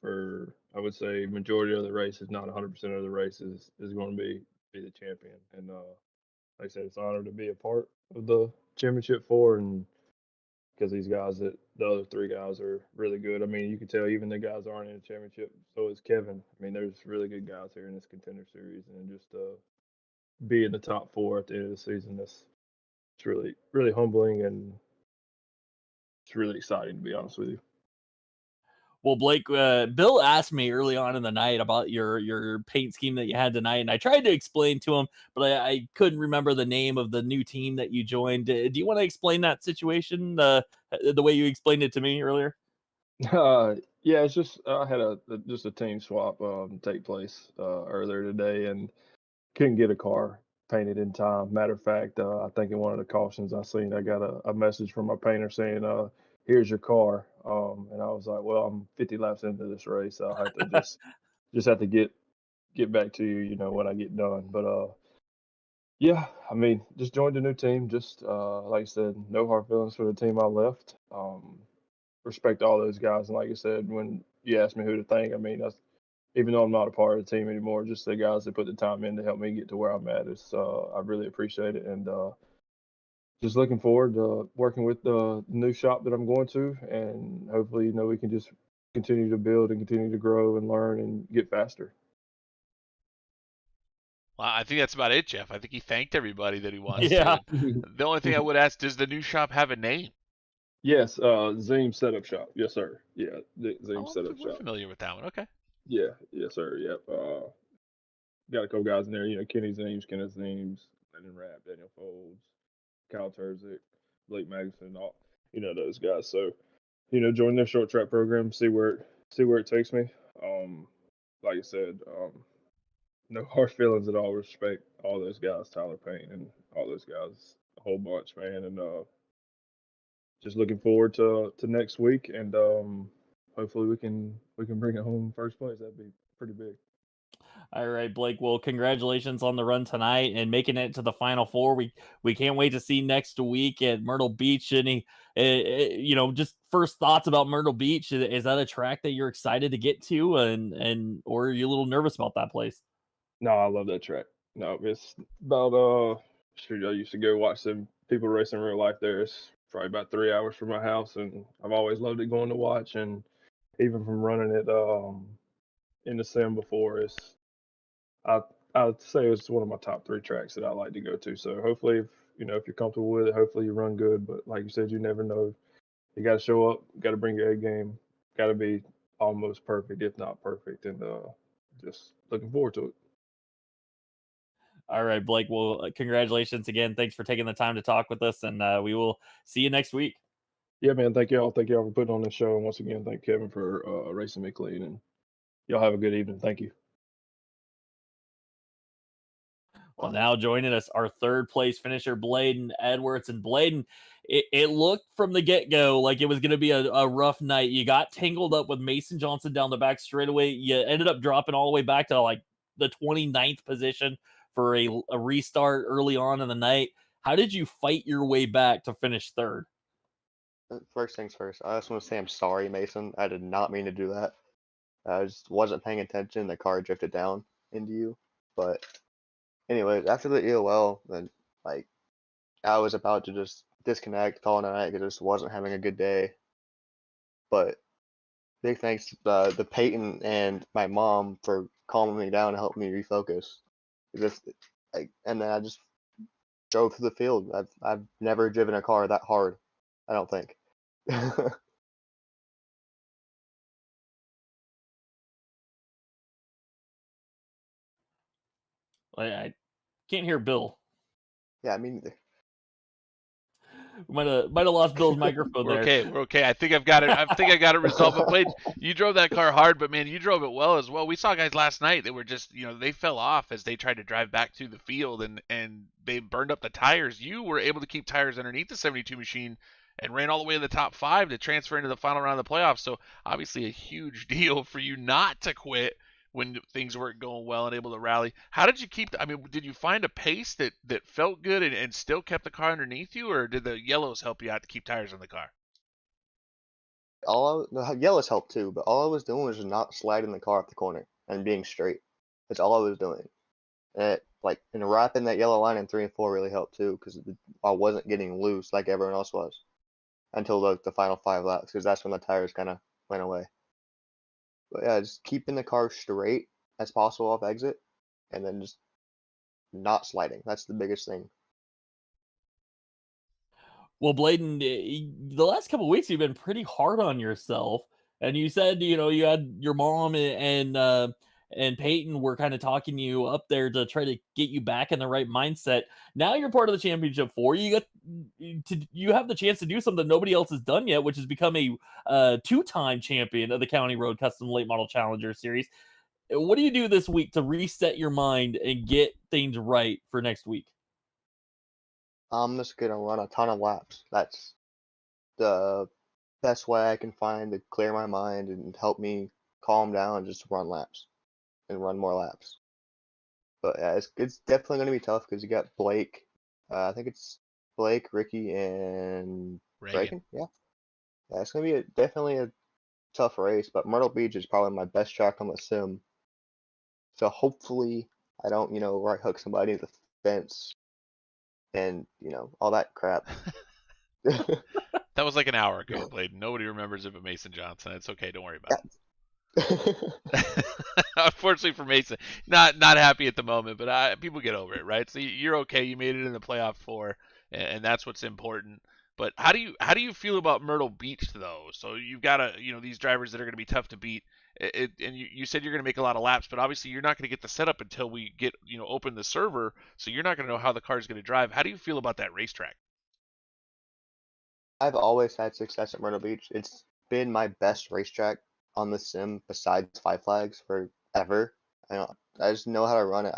for, I would say, majority of the races, not 100% of the races, is going to be the champion. And like I said, it's an honor to be a part of the championship four, and because these guys, the other 3 guys are really good. I mean, you can tell even the guys aren't in the championship. So is Kevin. I mean, there's really good guys here in this contender series, and just be in the top 4 at the end of the season, it's really really humbling, and it's really exciting, to be honest with you. Well, Blake, Bill asked me early on in the night about your paint scheme that you had tonight, and I tried to explain to him, but I couldn't remember the name of the new team that you joined. Do you want to explain that situation the way you explained it to me earlier? Yeah, it's just I had just a team swap take place earlier today, and couldn't get a car painted in time. Matter of fact, I think in one of the cautions I seen, I got a message from my painter saying, "Here's your car," and I was like, "Well, I'm 50 laps into this race, so I'll have to just have to get back to you, when I get done." But yeah, I mean, just joined a new team. Just like I said, no hard feelings for the team I left. Respect all those guys, and like I said, when you asked me who to thank, I mean, that's, even though I'm not a part of the team anymore, just the guys that put the time in to help me get to where I'm at. I really appreciate it, and just looking forward to working with the new shop that I'm going to, and hopefully, we can just continue to build and continue to grow and learn and get faster. Well, I think that's about it, Jeff. I think he thanked everybody that he wants to. Yeah. And the only thing I would ask, does the new shop have a name? Yes, Zeem Setup Shop. Yes, sir. Yeah, the Zeem Oh, Setup we're Shop. familiar with that one. Okay. Yeah, yes, sir. Yep. Got a couple guys in there. Kenny Zeems, Kenneth Zeems, Lennon Rapp, Daniel Folds, Kyle Terzic, Blake Magnuson, all those guys. So join their short track program, see where it takes me. Like I said, no hard feelings at all. Respect all those guys, Tyler Payne and all those guys, a whole bunch, man. And just looking forward to next week, and hopefully we can bring it home first place. That'd be pretty big. All right, Blake. Well, congratulations on the run tonight and making it to the Final Four. We can't wait to see next week at Myrtle Beach. Any, just first thoughts about Myrtle Beach? Is that a track that you're excited to get to, and or are you a little nervous about that place? No, I love that track. No, it's about shoot, I used to go watch some people race in real life there. It's probably about 3 hours from my house, and I've always loved it going to watch. And even from running it in the sim before, I I'd say it's one of my top three tracks that I like to go to. So hopefully, if you're comfortable with it, hopefully you run good. But like you said, you never know. You got to show up. Got to bring your A game. Got to be almost perfect, if not perfect. And just looking forward to it. All right, Blake. Well, congratulations again. Thanks for taking the time to talk with us, and we will see you next week. Yeah, man. Thank y'all. Thank y'all for putting on this show. And once again, thank Kevin for racing me clean. And y'all have a good evening. Thank you. Well, now joining us, our third place finisher, Bladen Edwards. And Bladen, it looked from the get-go like it was going to be a rough night. You got tangled up with Mason Johnson down the back straightaway. You ended up dropping all the way back to like the 29th position for a restart early on in the night. How did you fight your way back to finish third? First things first, I just want to say I'm sorry, Mason. I did not mean to do that. I just wasn't paying attention. The car drifted down into you. But anyways, after the EOL, then like I was about to just disconnect, call it a night because I just wasn't having a good day. But big thanks to the Peyton and my mom for calming me down and helping me refocus. Just and then I just drove through the field. I've never driven a car that hard. I don't think. I can't hear Bill. Yeah, me neither. We might have lost Bill's microphone We're there. okay. We're okay. I think I got it resolved. But Blade, you drove that car hard, but man, you drove it well as well. We saw guys last night that were just, they fell off as they tried to drive back through the field and they burned up the tires. You were able to keep tires underneath the 72 machine and ran all the way to the top 5 to transfer into the final round of the playoffs. So obviously a huge deal for you not to quit when things weren't going well and able to rally. How did you did you find a pace that felt good and still kept the car underneath you, or did the yellows help you out to keep tires on the car? The yellows helped too, but all I was doing was just not sliding the car up the corner and being straight. That's all I was doing. And wrapping that yellow line in 3 and 4 really helped too, because I wasn't getting loose like everyone else was until the final 5 laps, because that's when the tires kind of went away. But yeah, just keeping the car straight as possible off exit, and then just not sliding. That's the biggest thing. Well, Bladen, the last couple of weeks you've been pretty hard on yourself, and you said you had your mom and Peyton were kind of talking you up there to try to get you back in the right mindset. Now you're part of the championship 4. You have the chance to do something nobody else has done yet, which is become a 2-time champion of the County Road Custom Late Model Challenger Series. What do you do this week to reset your mind and get things right for next week? I'm just gonna run a ton of laps. That's the best way I can find to clear my mind and help me calm down and just run laps and run more laps. But yeah, it's definitely gonna be tough because you got Blake. I think it's Blake, Ricky, and Reagan. Yeah, it's gonna be definitely a tough race. But Myrtle Beach is probably my best track on the sim. So hopefully I don't right hook somebody in the fence and all that crap. That was like an hour ago, Blade. Nobody remembers it but Mason Johnson. It's okay. Don't worry about it. Unfortunately for Mason, not happy at the moment, but people get over it, right? So you're okay. You made it in the playoff 4, and that's what's important. But how do you feel about Myrtle Beach though? So you've got these drivers that are going to be tough to beat. And you said you're going to make a lot of laps, but obviously you're not going to get the setup until we get open the server, so you're not going to know how the car is going to drive. How do you feel about that racetrack? I've always had success at Myrtle Beach. It's been my best racetrack on the sim besides Five Flags forever. I just know how to run it.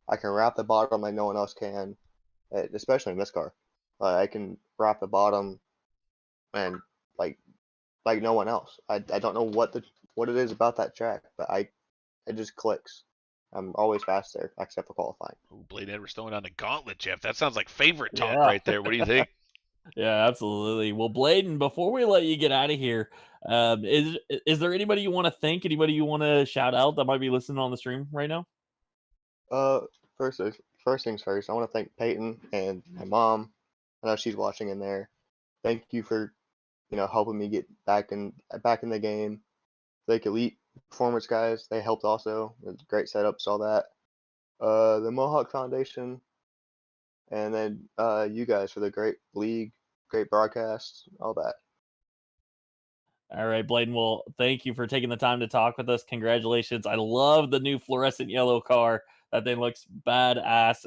I can wrap the bottom like no one else can, especially in this car. I can wrap the bottom and like no one else. I don't know what it is about that track, but it just clicks. I'm always fast there, except for qualifying. Ooh, Blade Edwards throwing on the gauntlet, Jeff. That sounds like favorite talk Yeah. right there. What do you think? Yeah, absolutely. Well, Bladen, before we let you get out of here, is there anybody you want to thank? Anybody you want to shout out that might be listening on the stream right now? First things first, I want to thank Peyton and my mom. I know she's watching in there. Thank you for, helping me get back in the game. Like Elite Performance guys, they helped also. It was great setups, all that. The Mohawk Foundation, and then you guys for the great league, great broadcasts, all that. All right, Bladen. Well, thank you for taking the time to talk with us. Congratulations. I love the new fluorescent yellow car. That thing looks badass.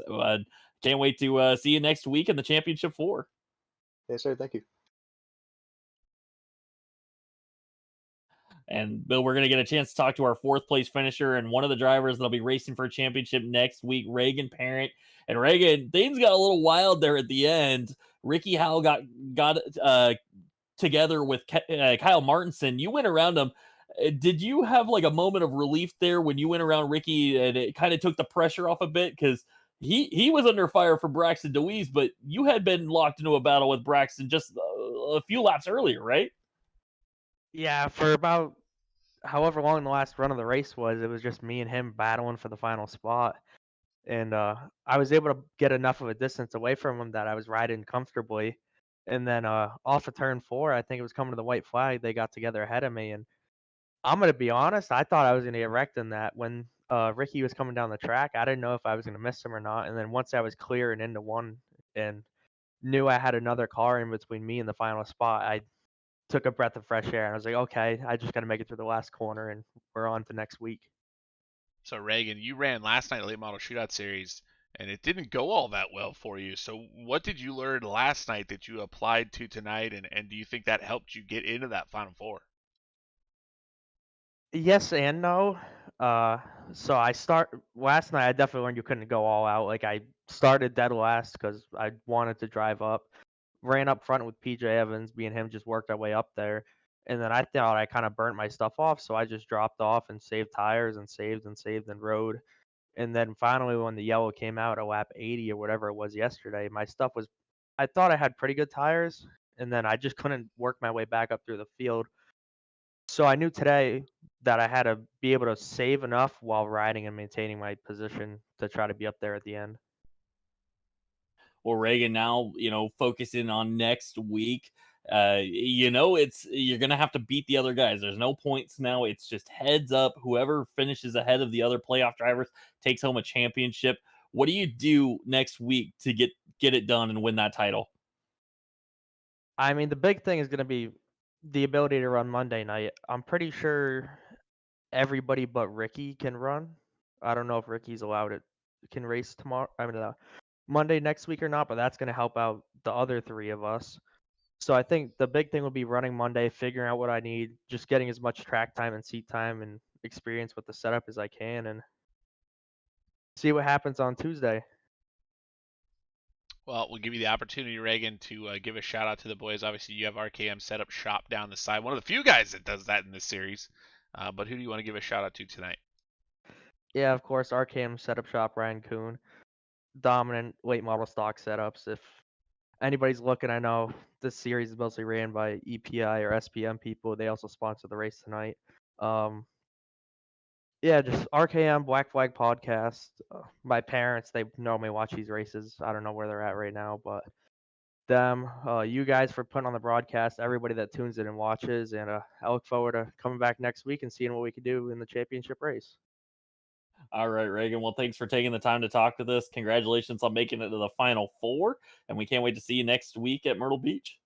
Can't wait to see you next week in the Championship 4. Yes, sir. Thank you. And Bill, we're going to get a chance to talk to our 4th place finisher and one of the drivers that'll be racing for a championship next week, Reagan Parent. And Reagan, things got a little wild there at the end. Ricky Howell got together with Kyle Martinson. You went around him. Did you have like a moment of relief there when you went around Ricky and it kind of took the pressure off a bit? Because he was under fire for Braxton DeWeese, but you had been locked into a battle with Braxton just a few laps earlier, right? Yeah, for about however long the last run of the race was, it was just me and him battling for the final spot. And I was able to get enough of a distance away from him that I was riding comfortably. And then off of turn 4, I think it was coming to the white flag, they got together ahead of me. And I'm going to be honest, I thought I was going to get wrecked in that. When Ricky was coming down the track, I didn't know if I was going to miss him or not. And then once I was clear and into one and knew I had another car in between me and the final spot, I took a breath of fresh air and I was like, okay, I just got to make it through the last corner and we're on to next week. So Reagan, you ran last night late model shootout series, and it didn't go all that well for you. So what did you learn last night that you applied to tonight, and do you think that helped you get into that Final Four? Yes and no. So last night. I definitely learned you couldn't go all out. Like I started dead last because I wanted to drive up. Ran up front with PJ Evans. Me and him just worked our way up there, and then I thought I kind of burnt my stuff off, so I just dropped off and saved tires and saved and rode. And then finally, when the yellow came out at lap 80 or whatever it was yesterday, my stuff was. I thought I had pretty good tires, and then I just couldn't work my way back up through the field. So I knew today that I had to be able to save enough while riding and maintaining my position to try to be up there at the end. Well, Reagan, now, focusing on next week, you're going to have to beat the other guys. There's no points now. It's just heads up. Whoever finishes ahead of the other playoff drivers takes home a championship. What do you do next week to get it done and win that title? I mean, the big thing is going to be the ability to run Monday night. I'm pretty sure everybody but Ricky can run. I don't know if Ricky's can race tomorrow. Monday next week or not, but that's going to help out the other 3 of us. So I think the big thing will be running Monday, figuring out what I need, just getting as much track time and seat time and experience with the setup as I can, and see what happens on Tuesday. Well, we'll give you the opportunity, Reagan, to give a shout out to the boys. Obviously, you have RKM set up shop down the side. One of the few guys that does that in this series. But who do you want to give a shout out to tonight? Yeah, of course, RKM setup shop, Ryan Kuhn. Dominant late model stock setups. If anybody's looking, I know this series is mostly ran by EPI or SPM people. They also sponsor the race tonight. Yeah, just RKM Black Flag podcast. My parents, they normally watch these races. I don't know where they're at right now, but them, you guys for putting on the broadcast, everybody that tunes in and watches, and I look forward to coming back next week and seeing what we can do in the championship race. All right, Reagan. Well, thanks for taking the time to talk to us. Congratulations on making it to the Final Four, and we can't wait to see you next week at Myrtle Beach.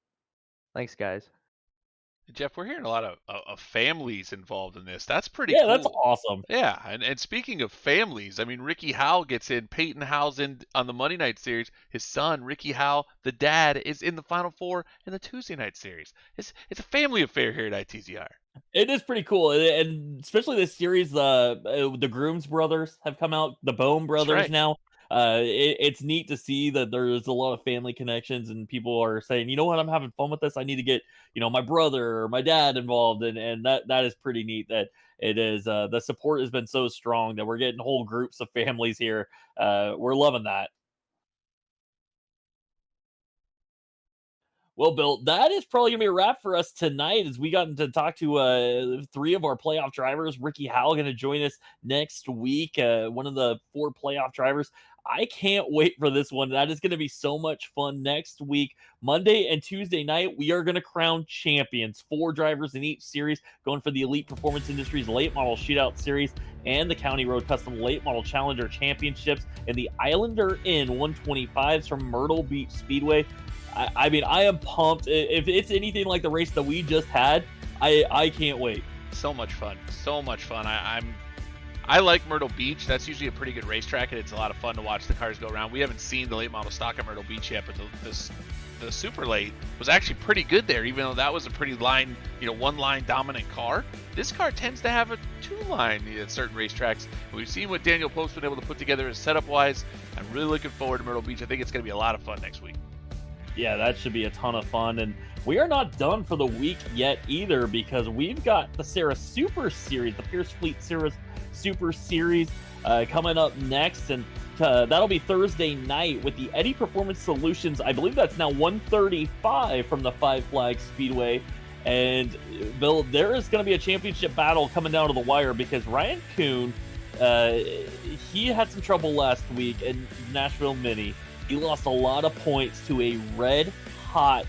Thanks, guys. Jeff, we're hearing a lot of families involved in this. That's pretty Yeah, cool. that's awesome. Yeah, and speaking of families, I mean, Ricky Howell gets in. Peyton Howell's in on the Monday night series. His son, Ricky Howell, the dad, is in the Final Four in the Tuesday night series. It's a family affair here at ITZR. It is pretty cool, and especially this series, the Grooms brothers have come out, the Bohm brothers right. now. it's neat to see that there's a lot of family connections and people are saying, you know what, I'm having fun with this. I need to get, my brother or my dad involved. And that is pretty neat that it is, the support has been so strong that we're getting whole groups of families here. We're loving that. Well, Bill, that is probably going to be a wrap for us tonight as we got to talk to 3 of our playoff drivers. Ricky Howell going to join us next week, one of the 4 playoff drivers. I can't wait for this one. That is going to be so much fun next week. Monday and Tuesday night, we are going to crown champions. 4 drivers in each series going for the Elite Performance Industries Late Model Shootout Series and the County Road Custom Late Model Challenger Championships and the Islander Inn 125s from Myrtle Beach Speedway. I mean, I am pumped. If it's anything like the race that we just had, I can't wait. So much fun. So much fun. I like Myrtle Beach. That's usually a pretty good racetrack, and it's a lot of fun to watch the cars go around. We haven't seen the late model stock at Myrtle Beach yet, but the super late was actually pretty good there, even though that was a pretty one line dominant car. This car tends to have a 2-line at certain racetracks. We've seen what Daniel Pope's been able to put together setup wise. I'm really looking forward to Myrtle Beach. I think it's going to be a lot of fun next week. Yeah, that should be a ton of fun. And we are not done for the week yet either, because we've got the Sarah Super Series, the Pierce Fleet Sarah Super Series coming up next. And that'll be Thursday night with the Eddie Performance Solutions. I believe that's now 135 from the Five Flags Speedway. And Bill, there is going to be a championship battle coming down to the wire, because Ryan Kuhn, he had some trouble last week in Nashville Mini. He lost a lot of points to a red-hot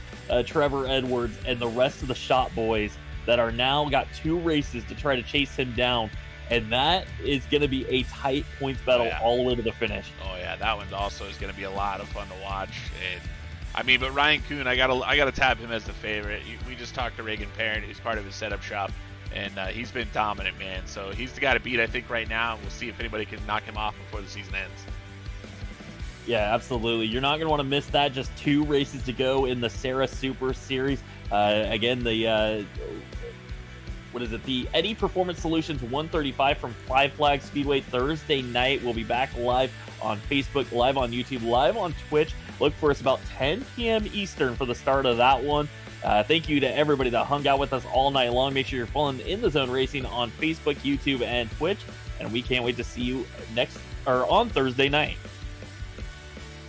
Trevor Edwards and the rest of the Shop Boys that are now got 2 races to try to chase him down. And that is going to be a tight points battle all the way to the finish. Oh, yeah, that one also is going to be a lot of fun to watch. And but Ryan Kuhn, I gotta tab him as the favorite. We just talked to Reagan Parent, who's part of his setup shop, and he's been dominant, man. So he's the guy to beat, I think, right now. We'll see if anybody can knock him off before the season ends. Yeah, absolutely. You're not going to want to miss that. Just 2 races to go in the Sarah Super Series. Again, the Eddie Performance Solutions 135 from Five Flags Speedway Thursday night. We'll be back live on Facebook, live on YouTube, live on Twitch. Look for us about 10 p.m. Eastern for the start of that one. Thank you to everybody that hung out with us all night long. Make sure you're following In the Zone Racing on Facebook, YouTube, and Twitch. And we can't wait to see you on Thursday night.